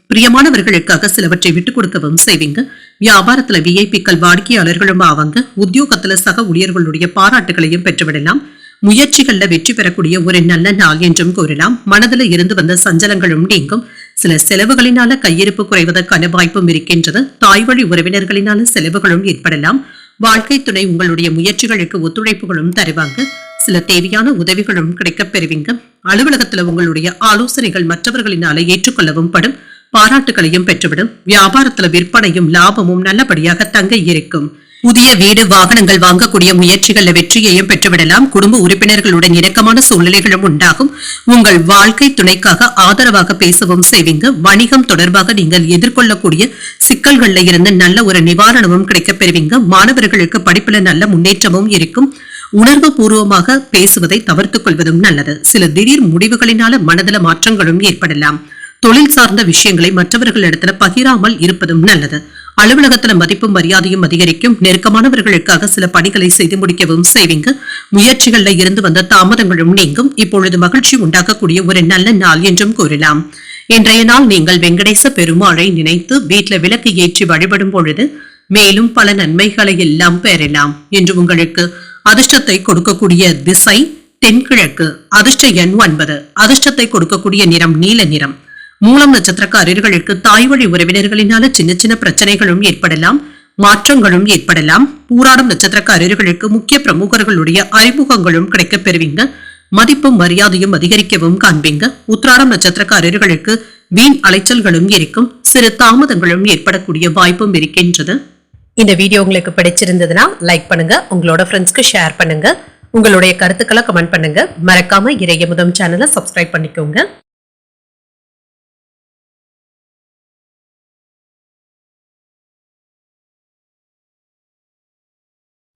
பிரியமானவர்களுக்காக சிலவற்றை விட்டுக் கொடுக்கவும் செய்வீங்க. வியாபாரத்துல விஐபிக்கள் வாடிக்கையாளர்களும் ஆவாங்க. உத்தியோகத்துல சக ஊழியர்களுடைய பாராட்டுகளையும் பெற்றுவிடலாம். முயற்சிகள்ல வெற்றி பெறக்கூடிய ஒரு நல்ல நாள் என்றும் கூறலாம். மனதில் இருந்து வந்த சஞ்சலங்களும் நீங்கும். சில செலவுகளினால கையிருப்பு குறைவதற்கான வாய்ப்பும் இருக்கின்றது. தாய் வழி உறவினர்களினால செலவுகளும் ஏற்படலாம். வாழ்க்கை துணை உங்களுடைய முயற்சிகளுக்கு ஒத்துழைப்புகளும் தருவாங்க. சில தேவையான உதவிகளும் கிடைக்கப் பெறுவீங்க. அலுவலகத்துல உங்களுடைய ஆலோசனைகள் மற்றவர்களினால ஏற்றுக்கொள்ளவும் படும். பாராட்டுகளையும் பெற்றுவிடும். வியாபாரத்துல விற்பனையும் லாபமும் நல்லபடியாக தங்க இருக்கும். புதிய வீடு வாகனங்கள் வாங்கக்கூடிய முயற்சிகள்ல வெற்றியையும் பெற்றுவிடலாம். குடும்ப உறுப்பினர்களுடன் இணக்கமான சூழ்நிலைகளும் உண்டாகும். உங்கள் வாழ்க்கை துணைக்காக ஆதரவாக பேசவும் செய்வீங்க. வணிகம் தொடர்பாக நீங்கள் எதிர்கொள்ளக்கூடிய சிக்கல்கள்ல இருந்து நல்ல ஒரு நிவாரணமும் கிடைக்கப் பெறுவீங்க. மாணவர்களுக்கு படிப்புல நல்ல முன்னேற்றமும் இருக்கும். உணர்வு பூர்வமாக பேசுவதை தவிர்த்துக் கொள்வதும் நல்லது. சில திடீர் முடிவுகளினால மனதில மாற்றங்களும் ஏற்படலாம். தொழில் சார்ந்த விஷயங்களை மற்றவர்களிடத்துல பகிராமல் இருப்பதும் நல்லது. அலுவலகத்துல மதிப்பும் மரியாதையும் அதிகரிக்கும். நெருக்கமானவர்களுக்காக சில பணிகளை செய்து முடிக்கவும் செய்வீங்க. முயற்சிகள்ல இருந்து வந்த தாமதங்களும் நீங்கும். இப்பொழுது மகிழ்ச்சி உண்டாக்கக்கூடிய ஒரு நல்ல நாள் என்றும் கூறலாம். இன்றைய நாள் நீங்கள் வெங்கடேச பெருமாளை நினைத்து வீட்டுல விளக்கு ஏற்றி வழிபடும் பொழுது மேலும் பல நன்மைகளை எல்லாம் பெறலாம். என்று உங்களுக்கு அதிர்ஷ்டத்தை கொடுக்கக்கூடிய திசை தென்கிழக்கு. அதிர்ஷ்ட எண் 9. அதிர்ஷ்டத்தை கொடுக்கக்கூடிய நிறம் நீல நிறம். மூலம் நட்சத்திரக்காரர்களுக்கு தாய் வழி உறவினர்களினால சின்ன சின்ன பிரச்சனைகளும் ஏற்படலாம். மாற்றங்களும் ஏற்படலாம். பூராடம் நட்சத்திரக்காரர்களுக்கு முக்கிய பிரமுகர்களுடைய அறிமுகங்களும் கிடைக்கப் பெறுவீங்க. மதிப்பும் மரியாதையும் அதிகரிக்கவும் காண்பீங்க. உத்திராடம் நட்சத்திரக்காரர்களுக்கு வீண் அலைச்சல்களும் இருக்கும். சிறு தாமதங்களும் ஏற்படக்கூடிய வாய்ப்பும் இருக்கின்றது. இந்த வீடியோ உங்களுக்கு பிடிச்சிருந்ததுன்னா லைக் பண்ணுங்க. உங்களோட ஃப்ரெண்ட்ஸ்க்கு ஷேர் பண்ணுங்க. உங்களுடைய கருத்துக்களை கமெண்ட் பண்ணுங்க. மறக்காம இறையமுதம் சேனலை சப்ஸ்கிரைப் பண்ணிக்கோங்க.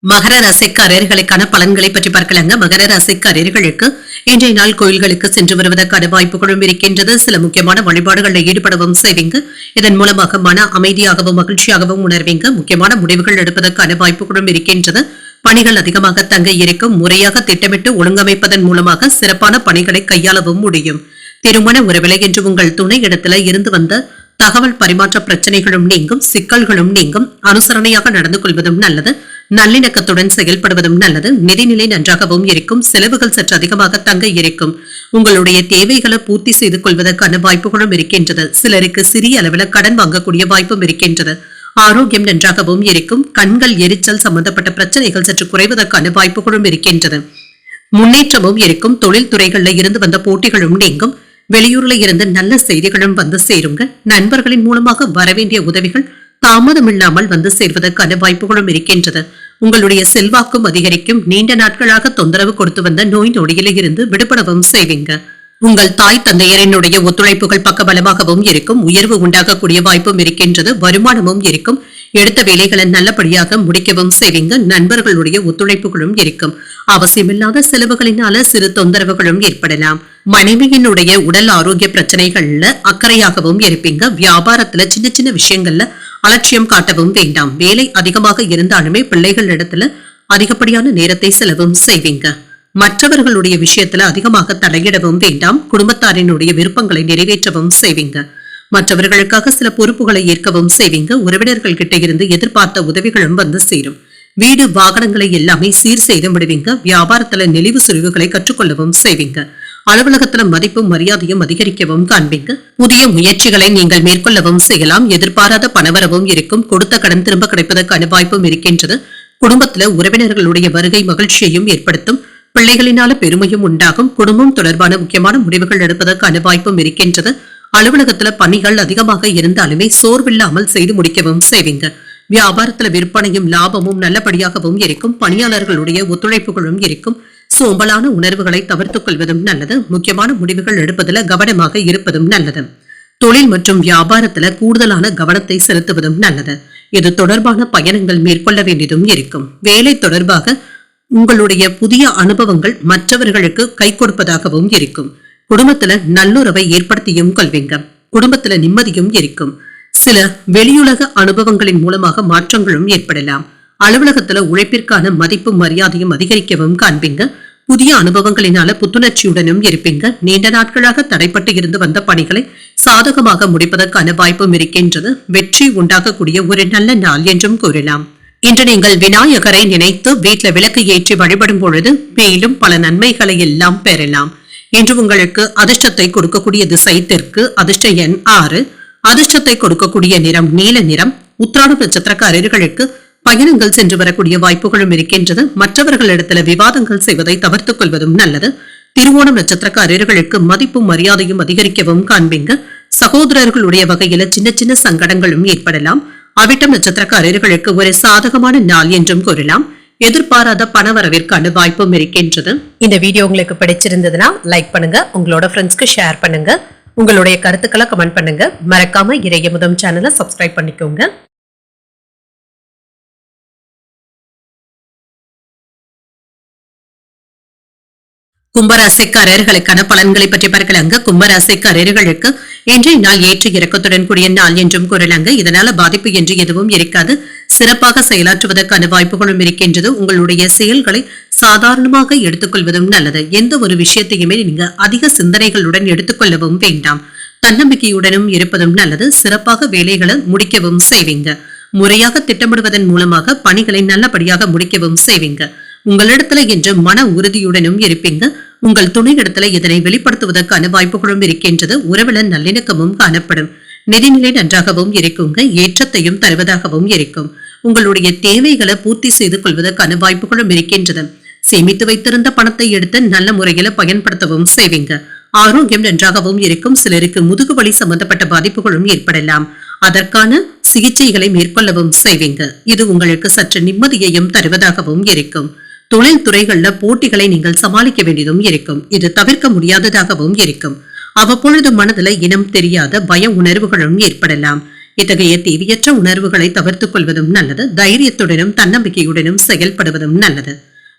மகர ராசிக்காரர்களுக்கான பலன்களை பற்றி பார்க்கலாங்க. மகர ராசிக்காரர்களுக்கு இன்றைய நாள் கோயில்களுக்கு சென்று வருவதற்கான வாய்ப்புகளும் இருக்கின்றது. சில முக்கியமான வழிபாடுகளில் ஈடுபடவும் செய்வீங்க. இதன் மூலமாக மன அமைதியாகவும் மகிழ்ச்சியாகவும் உணர்வீங்க. முக்கியமான முடிவுகள் எடுப்பதற்கான வாய்ப்புகளும் இருக்கின்றது. பணிகள் அதிகமாக தங்க இருக்கும். முறையாக திட்டமிட்டு ஒழுங்கமைப்பதன் மூலமாக சிறப்பான பணிகளை கையாளவும் முடியும். திருமண உறவிலை என்று உங்கள் துணை இடத்துல இருந்து வந்த தகவல் பரிமாற்ற பிரச்சனைகளும் நீங்கும். சிக்கல்களும் நீங்கும். அனுசரணையாக நடந்து கொள்வதும் நல்லது. நல்லிணக்கத்துடன் செயல்படுவதும் நல்லது. நிதிநிலை நன்றாகவும் இருக்கும். செலவுகள் சற்று அதிகமாக தங்க இருக்கும். உங்களுடைய தேவைகளை பூர்த்தி செய்து கொள்வதற்கான வாய்ப்புகளும் இருக்கின்றது. சிலருக்கு சிறிய அளவில் கடன் வாங்கக்கூடிய வாய்ப்பும் இருக்கின்றது. ஆரோக்கியம் நன்றாகவும் இருக்கும். கண்கள் எரிச்சல் சம்பந்தப்பட்ட பிரச்சனைகள் சற்று குறைவதற்கான வாய்ப்புகளும் இருக்கின்றது. முன்னேற்றமும் இருக்கும். தொழில் துறைகளில் இருந்து வந்த போட்டிகளும் நீங்கும். வெளியூர்ல இருந்து நல்ல செய்திகளும் வந்து சேருங்க. நண்பர்களின் மூலமாக வரவேண்டிய உதவிகள் தாமதம் இல்லாமல் வந்து சேர்வதற்கான வாய்ப்புகளும் இருக்கின்றது. உங்களுடைய செல்வாக்கும் அதிகரிக்கும். நீண்ட நாட்களாக தொந்தரவு கொடுத்து வந்த நோய் நொடியில இருந்து விடுபடவும் செய்வீங்க. உங்கள் தாய் தந்தையரினுடைய ஒத்துழைப்புகள் பக்கபலமாகவும் இருக்கும். உயர்வு உண்டாகக்கூடிய வாய்ப்பும் இருக்கின்றது. வருமானமும் இருக்கும். எடுத்த வேலைகளை நல்லபடியாக முடிக்கவும் செய்வீங்க. நண்பர்களுடைய ஒத்துழைப்புகளும் இருக்கும். அவசியமில்லாத செலவுகளினால சிறு தொந்தரவுகளும் ஏற்படலாம். மனைவியினுடைய உடல் ஆரோக்கிய பிரச்சனைகள்ல அக்கறையாகவும் இருப்பீங்க. வியாபாரத்துல சின்ன சின்ன விஷயங்கள்ல அலட்சியம் காட்டவும் வேண்டாம். வேலை அதிகமாக இருந்தாலுமே பிள்ளைகள் இடத்துல அதிகப்படியான நேரத்தை செலவும் செய்வீங்க. மற்றவர்களுடைய விஷயத்துல அதிகமாக தலையிடவும் வேண்டாம். குடும்பத்தாரினுடைய விருப்பங்களை நிறைவேற்றவும் செய்வீங்க. மற்றவர்களுக்காக சில பொறுப்புகளை ஏற்கவும் செய்வீங்க. உறவினர்கள் கிட்ட இருந்து எதிர்பார்த்த உதவிகளும் வந்து சேரும். வீடு வாகனங்களை எல்லாமே சீர் செய்து விடுவீங்க. வியாபாரத்துல நெளிவு சுழிவுகளை கற்றுக்கொள்ளவும் செய்வீங்க. அலுவலகத்துல மதிப்பும் மரியாதையும் அதிகரிக்கவும் காண்பீங்க. புதிய முயற்சிகளை நீங்கள் மேற்கொள்ளவும் செய்யலாம். எதிர்பாராத பணவரவும் இருக்கும். கொடுத்த கடன் திரும்ப கிடைப்பதற்கான வாய்ப்பும் இருக்கின்றது. குடும்பத்துல உறவினர்களுடைய வருகை மகிழ்ச்சியையும் ஏற்படுத்தும். பிள்ளைகளினால பெருமையும் உண்டாகும். குடும்பம் தொடர்பான முக்கியமான முடிவுகள் எடுப்பதற்கான வாய்ப்பும் இருக்கின்றது. அலுவலகத்துல பணிகள் அதிகமாக இருந்தாலுமே சோர்வில்லாமல் செய்து முடிக்கவும் செய்வீங்க. வியாபாரத்துல விற்பனையும் லாபமும் நல்லபடியாகவும் இருக்கும். பணியாளர்களுடைய ஒத்துழைப்புகளும் இருக்கும். சோம்பலான உணர்வுகளை தவிர்த்துக் கொள்வதும் நல்லது. முக்கியமான முடிவுகள் எடுப்பதில் கவனமாக இருப்பதும் நல்லது. தொழில் மற்றும் வியாபாரத்துல கூடுதலான கவனத்தை செலுத்துவதும் நல்லது. இது தொடர்பான பயணங்கள் மேற்கொள்ள வேண்டியதும் இருக்கும். வேலை தொடர்பாக உங்களுடைய புதிய அனுபவங்கள் மற்றவர்களுக்கு கை கொடுப்பதாகவும் இருக்கும். குடும்பத்துல நல்லுறவை ஏற்படுத்தியும் கொள்வீங்க. குடும்பத்துல நிம்மதியும் இருக்கும். சில வெளியுலக அனுபவங்களின் மூலமாக மாற்றங்களும் ஏற்படலாம். அலுவலகத்துல உழைப்பிற்கான மதிப்பும் மரியாதையும் அதிகரிக்கவும் காண்பீங்க. புதிய அனுபவங்களினால புத்துணர்ச்சியுடனும் இருப்பீங்க. நீண்ட நாட்களாக தடைப்பட்டு இருந்து வந்த பணிகளை சாதகமாக முடிப்பதற்கான வாய்ப்பும் இருக்கின்றது. வெற்றி உண்டாகக்கூடிய ஒரு நல்ல நாள் என்றும் கூறலாம். இன்று நீங்கள் விநாயகரை நினைத்து வீட்டில் விளக்கு ஏற்றி வழிபடும் பொழுது மேலும் பல நன்மைகளை எல்லாம் பெறலாம். இன்று உங்களுக்கு அதிர்ஷ்டத்தை கொடுக்கக்கூடிய திசை தெற்கு. அதிர்ஷ்ட எண் 6. அதிர்ஷ்டத்தை கொடுக்கக்கூடிய நிறம் நீல நிறம். உத்திராட நட்சத்திரக்காரர்களுக்கு பயணங்கள் சென்று வரக்கூடிய வாய்ப்புகளும் இருக்கின்றது. மற்றவர்களிடத்துல விவாதங்கள் செய்வதை தவிர்த்துக் கொள்வதும் நல்லது. திருவோணம் நட்சத்திரக்காரர்களுக்கு மதிப்பும் மரியாதையும் அதிகரிக்கவும் காண்பீங்க. சகோதரர்களுடைய வகையில சின்ன சின்ன சங்கடங்களும் ஏற்படலாம். அவிட்டம் நட்சத்திரக்காரர்களுக்கு ஒரு சாதகமான நாள் என்றும் கூறலாம். எதிர்பாராத பணவரவிற்கான வாய்ப்பும் இருக்கின்றது. இந்த வீடியோ உங்களுக்கு பிடிச்சிருந்ததுன்னா லைக் பண்ணுங்க. உங்களோட ஃப்ரெண்ட்ஸ்க்கு ஷேர் பண்ணுங்க. உங்களுடைய கருத்துக்களை கமெண்ட் பண்ணுங்க. மறக்காம இறையமுதம் சேனலை சப்ஸ்கிரைப் பண்ணிக்கோங்க. கும்பராசிக்காரர்களுக்கான பலன்களை பற்றி பார்க்கலாங்க. கும்பராசிக்காரர்களுக்கு இன்றைய நாள் ஏற்ற இறக்கத்துடன் கூடிய நாள் என்றும் கூறலாங்க. இதனால பாதிப்பு என்று எதுவும் இருக்காது. சிறப்பாக செயலாற்றுவதற்கான வாய்ப்புகளும் இருக்கின்றது. உங்களுடைய செயல்களை சாதாரணமாக எடுத்துக்கொள்வதும் நல்லது. எந்த ஒரு விஷயத்தையுமே நீங்க அதிக சிந்தனைகளுடன் எடுத்துக்கொள்ளவும் வேண்டாம். தன்னம்பிக்கையுடனும் இருப்பதும் நல்லது. சிறப்பாக வேலைகளை முடிக்கவும் செய்வீங்க. முறையாக திட்டமிடுவதன் மூலமாக பணிகளை நல்லபடியாக முடிக்கவும் செய்வீங்க. உங்களிடத்துல இன்று மன உறுதியுடனும் இருப்பீங்க. உங்கள் துணையிடத்துல இதனை வெளிப்படுத்துவதற்கான வாய்ப்புகளும் இருக்கின்றது. உறவுல நல்லிணக்கமும் காணப்படும். நிதிநிலை நன்றாகவும் இருக்குங்க. ஏற்றத்தையும் தருவதாகவும் இருக்கும். உங்களுடைய தேவைகளை பூர்த்தி செய்து கொள்வதற்கான வாய்ப்புகளும் இருக்கின்றது. சேமித்து வைத்திருந்த பணத்தை எடுத்து நல்ல முறையில பயன்படுத்தவும் செய்வீங்க. ஆரோக்கியம் நன்றாகவும் இருக்கும். சிலருக்கு முதுகு வலி சம்பந்தப்பட்ட பாதிப்புகளும் ஏற்படலாம். அதற்கான சிகிச்சைகளை மேற்கொள்ளவும் செய்வீங்க. இது உங்களுக்கு சற்று நிம்மதியையும் தருவதாகவும் இருக்கும். தொழில் துறைகள்ல போட்டிகளை நீங்கள் சமாளிக்க வேண்டியதும் இருக்கும். இது தவிர்க்க முடியாததாகவும் இருக்கும். அவ்வப்பொழுது மனதில் இனம் தெரியாத பய உணர்வுகளும் ஏற்படலாம். இத்தகைய தேவையற்ற உணர்வுகளை தவிர்த்துக் கொள்வதும் நல்லது. தைரியத்துடனும் தன்னம்பிக்கையுடனும் செயல்படுவதும் நல்லது.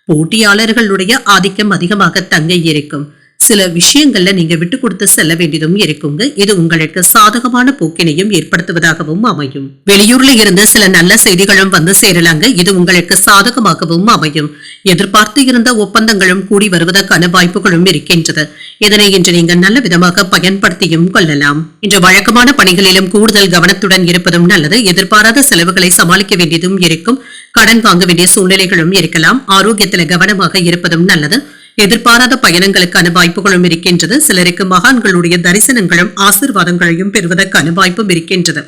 போட்டியாளர்களுடைய ஆதிக்கம் அதிகமாக தங்க இருக்கும். சில விஷயங்கள்ல நீங்க விட்டு கொடுத்து செல்ல வேண்டியதும் இருக்குங்க. இது உங்களுக்கு சாதகமான போக்கினையும் ஏற்படுத்துவதாகவும் அமையும். வெளியூர்ல இருந்து சில நல்ல செய்திகளும் வந்து சேரலாங்க. இது உங்களுக்கு சாதகமாகவும் அமையும். எதிர்பார்த்து இருந்த ஒப்பந்தங்களும் கூடி வருவதற்கான வாய்ப்புகளும் இருக்கின்றது. இதனை இன்று நீங்க நல்ல விதமாக பயன்படுத்தியும் கொள்ளலாம். இன்று வழக்கமான பணிகளிலும் கூடுதல் கவனத்துடன் இருப்பதும் நல்லது. எதிர்பாராத செலவுகளை சமாளிக்க வேண்டியதும் இருக்கும். கடன் வாங்க வேண்டிய சூழ்நிலைகளும் இருக்கலாம். ஆரோக்கியத்துல கவனமாக இருப்பதும் நல்லது. எதிர்பாராத பயணங்களுக்கான வாய்ப்புகளும் இருக்கின்றது. சிலருக்கு மகான்களுடைய தரிசனங்களும் ஆசீர்வாதங்களையும் பெறுவதற்கான வாய்ப்பும் இருக்கின்றது.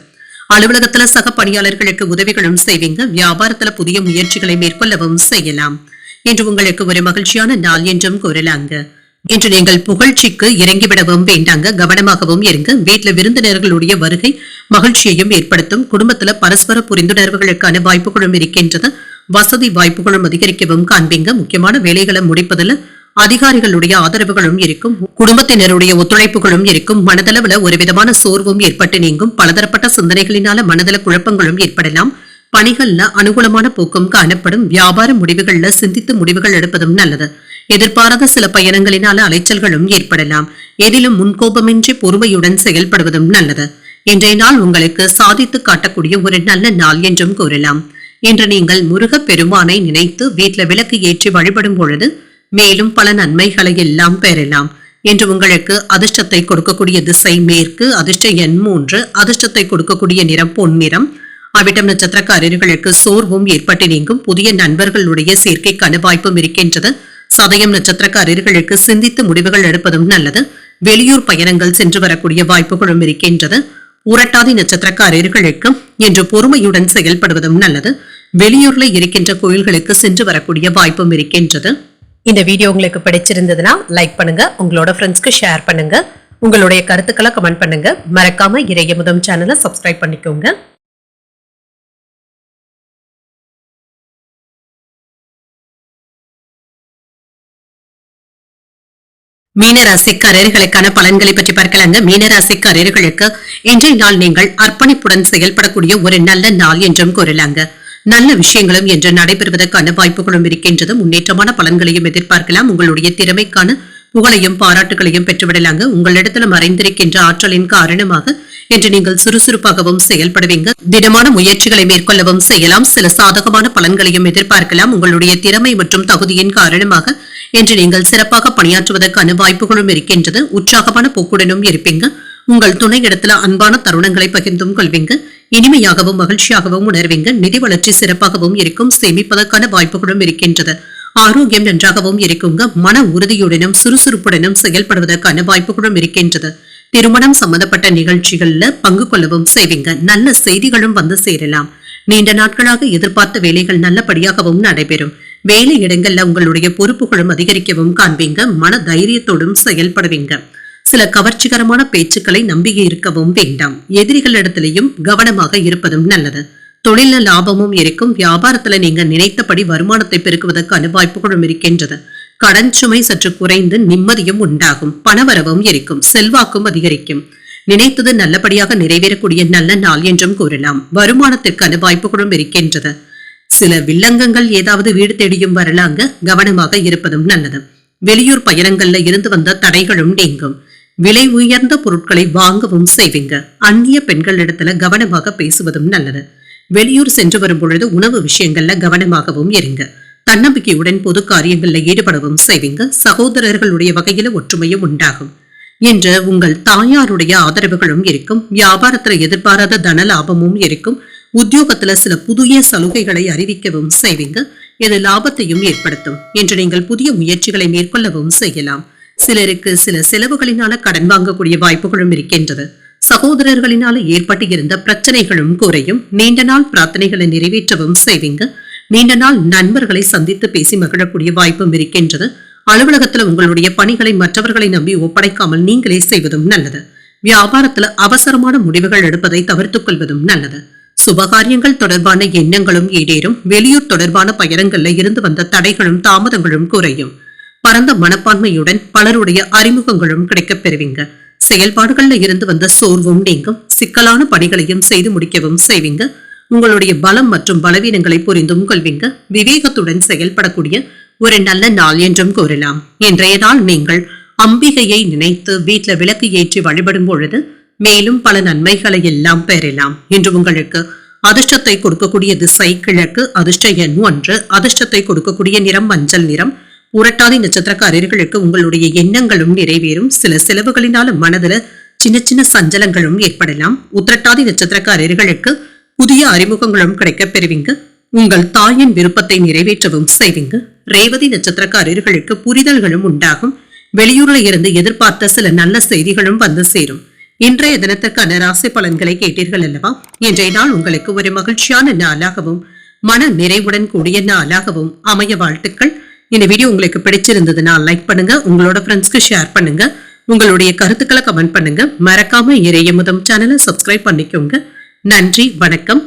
அலுவலகத்துல சக பணியாளர்களுக்கு உதவிகளும் செய்வீங்க. வியாபாரத்துல புதிய முயற்சிகளை மேற்கொள்ளவும் செய்யலாம். இன்று உங்களுக்கு ஒரு மகிழ்ச்சியான நாள் என்றும் கூறலாங்க. இன்று நீங்கள் புகழ்ச்சிக்கு இறங்கிவிடவும் வேண்டாங்க. கவனமாகவும் இருங்க. வீட்டுல விருந்தினர்களுடைய வருகை மகிழ்ச்சியையும் ஏற்படுத்தும். குடும்பத்துல பரஸ்பர புரிந்துணர்வுகளுக்கான வாய்ப்புகளும் இருக்கின்றது. வசதி வாய்ப்புகளும் அதிகரிக்கவும் காண்பீங்க. முக்கியமான வேலைகளை முடிப்பதில் அதிகாரிகளுடைய ஆதரவுகளும் இருக்கும். குடும்பத்தினருடைய ஒத்துழைப்புகளும் இருக்கும். மனதளவுல ஒரு விதமான சோர்வும் ஏற்பட்டு நீங்கும். பலதரப்பட்ட சிந்தனைகளினால மனதள குழப்பங்களும் ஏற்படலாம். பணிகள்ல அனுகூலமான போக்கும் காணப்படும். வியாபார முடிவுகள்ல சிந்தித்து முடிவுகள் எடுப்பதும் நல்லது. எதிர்பாராத சில பயணங்களினால அலைச்சல்களும் ஏற்படலாம். எதிலும் முன்கோபமின்றி பொறுமையுடன் செயல்படுவதும் நல்லது. இன்றைய நாள் உங்களுக்கு சாதித்து காட்டக்கூடிய ஒரு நல்ல நாள் என்றும் கூறலாம். இன்று நீங்கள் முருகப் பெருமானை நினைத்து வீட்டில் விளக்கு ஏற்றி வழிபடும் பொழுது மேலும் பல நன்மைகளை எல்லாம் பெறலாம். இன்று உங்களுக்கு அதிர்ஷ்டத்தை கொடுக்கக்கூடிய திசை மேற்கு, அதிர்ஷ்ட எண் 3, அதிர்ஷ்டத்தை கொடுக்கக்கூடிய நிறம் பொன்னிறம். அவிட்டம் நட்சத்திரக்காரர்களுக்கு சோர்வும் ஏற்பட்டு நீங்கும். புதிய நண்பர்களுடைய சேர்க்கைக்கான வாய்ப்பும் இருக்கின்றது. சதயம் நட்சத்திரக்காரர்களுக்கு சிந்தித்து முடிவுகள் எடுப்பதும் நல்லது. வெளியூர் பயணங்கள் சென்று வரக்கூடிய வாய்ப்புகளும் இருக்கின்றது. உரட்டாதி நட்சத்திரக்காரர்களுக்கு இன்று பொறுமையுடன் செயல்படுவதும் நல்லது. வெளியூர்ல இருக்கின்ற கோயில்களுக்கு சென்று வரக்கூடிய வாய்ப்பும் இருக்கின்றது. இந்த வீடியோ உங்களுக்கு பிடிச்சிருந்ததுன்னா லைக் பண்ணுங்க, உங்களோட ஃப்ரெண்ட்ஸ்க்கு ஷேர் பண்ணுங்க, உங்களுடைய கருத்துக்களை கமெண்ட் பண்ணுங்க. மறக்காம இறையமுதம் சேனலை சப்ஸ்கிரைப் பண்ணிக்கோங்க. மீனராசிக்காரர்களுக்கான பலன்களை பற்றி பார்க்கலாங்க. மீனராசிக்காரர்களுக்கு இன்றைய நாள் நீங்கள் அர்ப்பணிப்புடன் செயல்படக்கூடிய ஒரு நல்ல நாள் என்றும் கூறலாங்க. நல்ல விஷயங்களும் என்று நடைபெறுவதற்கான வாய்ப்புகளும் இருக்கின்றது. முன்னேற்றமான பலன்களையும் எதிர்பார்க்கலாம். உங்களுடைய திறமைக்கான புகழையும் பாராட்டுகளையும் பெற்றுவிடலாங்க. உங்களிடத்துல மறைந்திருக்கின்ற ஆற்றலின் காரணமாக என்று நீங்கள் சுறுசுறுப்பாகவும் செயல்படுவீங்க. திடமான முயற்சிகளை மேற்கொள்ளவும் செய்யலாம். சில சாதகமான பலன்களையும் எதிர்பார்க்கலாம். உங்களுடைய திறமை மற்றும் தகுதியின் காரணமாக என்று நீங்கள் சிறப்பாக பணியாற்றுவதற்கான வாய்ப்புகளும் இருக்கின்றது. உற்சாகமான போக்குடனும் இருப்பீங்க. உங்கள் துணை இடத்துல அன்பான தருணங்களை பகிர்ந்தும் கொள்வீங்க. இனிமையாகவும் மகிழ்ச்சியாகவும் உணர்வீங்க. நிதி வளர்ச்சி சிறப்பாகவும் இருக்கும். சேமிப்பதற்கான வாய்ப்புகளும் இருக்கின்றது. ஆரோக்கியம் நன்றாகவும் இருக்குங்க. மன உறுதியுடனும் சுறுசுறுப்புடனும் செயல்படுவதற்கான வாய்ப்புகளும் இருக்கின்றது. திருமணம் சம்பந்தப்பட்ட நிகழ்ச்சிகள்ல பங்கு கொள்ளவும் செய்வீங்க. நல்ல செய்திகளும் வந்து சேரலாம். நீண்ட நாட்களாக எதிர்பார்த்த வேலைகள் நல்லபடியாகவும் நடைபெறும். வேலை இடங்கள்ல உங்களுடைய பொறுப்புகளும் அதிகரிக்கவும் காண்பீங்க. மன தைரியத்தோடும் செயல்படுவீங்க. சில கவர்ச்சிகரமான பேச்சுக்களை நம்பி இருக்கவும் வேண்டாம். எதிரிகளிடத்திலையும் கவனமாக இருப்பதும் நல்லது. தொழில லாபமும் இருக்கும். வியாபாரத்துல நீங்க நினைத்தபடி வருமானத்தை பெருக்குவதற்கான வாய்ப்புகளும் இருக்கின்றது. கடன் சுமை சற்று குறைந்து நிம்மதியும் உண்டாகும். பணவரவும் இருக்கும். செல்வாக்கும் அதிகரிக்கும். நினைத்தது நல்லபடியாக நிறைவேறக்கூடிய நல்ல நாள் என்றும் கூறலாம். வருமானத்திற்கான வாய்ப்புகளும் இருக்கின்றது. சில வில்லங்கங்கள் ஏதாவது வீடு தேடியும் வரலாங்க. கவனமாக இருப்பதும் நல்லது. வெளியூர் பயணங்கள்ல இருந்து வந்த தடைகளும் நீங்கும். விலை உயர்ந்த பொருட்களை வாங்கவும் செய்வீங்க. அந்நிய பெண்களிடத்துல கவனமாக பேசுவதும் நல்லது. வெளியூர் சென்று வரும் பொழுது உணவு விஷயங்கள்ல கவனமாகவும் இருங்க. தன்னம்பிக்கையுடன் பொது காரியங்கள்ல ஈடுபடவும் செய்வீங்க. சகோதரர்களுடைய வகையில ஒற்றுமையும் உண்டாகும். என்று உங்கள் தாயாருடைய ஆதரவுகளும் இருக்கும். வியாபாரத்துல எதிர்பாராத தன லாபமும் இருக்கும். உத்தியோகத்துல சில புதிய சலுகைகளை அறிவிக்கவும் செய்வீங்க. இது லாபத்தையும் ஏற்படுத்தும். என்று நீங்கள் புதிய முயற்சிகளை மேற்கொள்ளவும் செய்யலாம். சிலருக்கு சில செலவுகளினால கடன் வாங்கக்கூடிய வாய்ப்புகளும் இருக்கின்றது. சகோதரர்களினால ஏற்பட்டு இருந்த பிரச்சனைகளும் குறையும். நீண்ட நாள் பிரார்த்தனைகளை நிறைவேற்றவும் செய்வீங்க. நீண்ட நாள் நண்பர்களை சந்தித்து பேசி மகிழக்கூடிய வாய்ப்பும் இருக்கின்றது. அலுவலகத்துல உங்களுடைய பணிகளை மற்றவர்களை நம்பி ஒப்படைக்காமல் நீங்களே செய்வதும் நல்லது. வியாபாரத்துல அவசரமான முடிவுகள் எடுப்பதை தவிர்த்துக் கொள்வதும் நல்லது. சுபகாரியங்கள் தொடர்பான எண்ணங்களும் ஈடேறும். வெளியூர் தொடர்பான பயணங்கள்ல இருந்து வந்த தடைகளும் தாமதங்களும் குறையும். பரந்த மனப்பான்மையுடன் பலருடைய அறிமுகங்களும் கிடைக்கப் பெறுவீங்க. செயல்பாடுகள்ல இருந்து வந்த சோர்வும் நீங்கும். சிக்கலான பணிகளையும் செய்து முடிக்கவும் செய்வீங்க. உங்களுடைய பலம் மற்றும் பலவீனங்களை புரிந்தும் கொள்வீங்க. விவேகத்துடன் செயல்படக்கூடிய ஒரு நல்ல நாள் என்றும் கூறலாம். இன்றைய நாள் நீங்கள் அம்பிகையை நினைத்து வீட்டுல விளக்கு ஏற்றி வழிபடும் பொழுது மேலும் பல நன்மைகளை எல்லாம் பெறலாம். இன்று உங்களுக்கு அதிர்ஷ்டத்தை கொடுக்கக்கூடிய திசை கிழக்கு, அதிர்ஷ்ட எண் 1, அதிர்ஷ்டத்தை கொடுக்கக்கூடிய நிறம் மஞ்சள் நிறம். உரட்டாதி நட்சத்திரக்காரர்களுக்கு உங்களுடைய எண்ணங்களும் நிறைவேறும். சில செலவுகளினால மனதுல சின்ன சின்ன சஞ்சலங்களும் ஏற்படலாம். உத்திரட்டாதி நட்சத்திரக்காரர்களுக்கு புதிய அறிமுகங்களும் கிடைக்கப் பெறுவீங்க. உங்கள் தாயின் விருப்பத்தை நிறைவேற்றவும் செய்வீங்க. ரேவதி நட்சத்திரக்காரர்களுக்கு புரிதல்களும் உண்டாகும். வெளியூர்ல இருந்து எதிர்பார்த்த சில நல்ல செய்திகளும் வந்து சேரும். இன்றைய தினத்துக்கான ராசி பலன்களை கேட்டீர்கள் அல்லவா? இன்றைய நாள் உங்களுக்கு ஒரு மகிழ்ச்சியான நாளாகவும் மன நிறைவுடன் கூடிய நாளாகவும் அமைய வாழ்த்துக்கள். இந்த வீடியோ உங்களுக்கு பிடிச்சிருந்ததுன்னா லைக் பண்ணுங்க, உங்களோட ஃப்ரெண்ட்ஸ்க்கு ஷேர் பண்ணுங்க, உங்களுடைய கருத்துக்களை கமெண்ட் பண்ணுங்க. மறக்காம இறையமுதம் சேனலை சப்ஸ்கிரைப் பண்ணிக்கோங்க. நன்றி, வணக்கம்.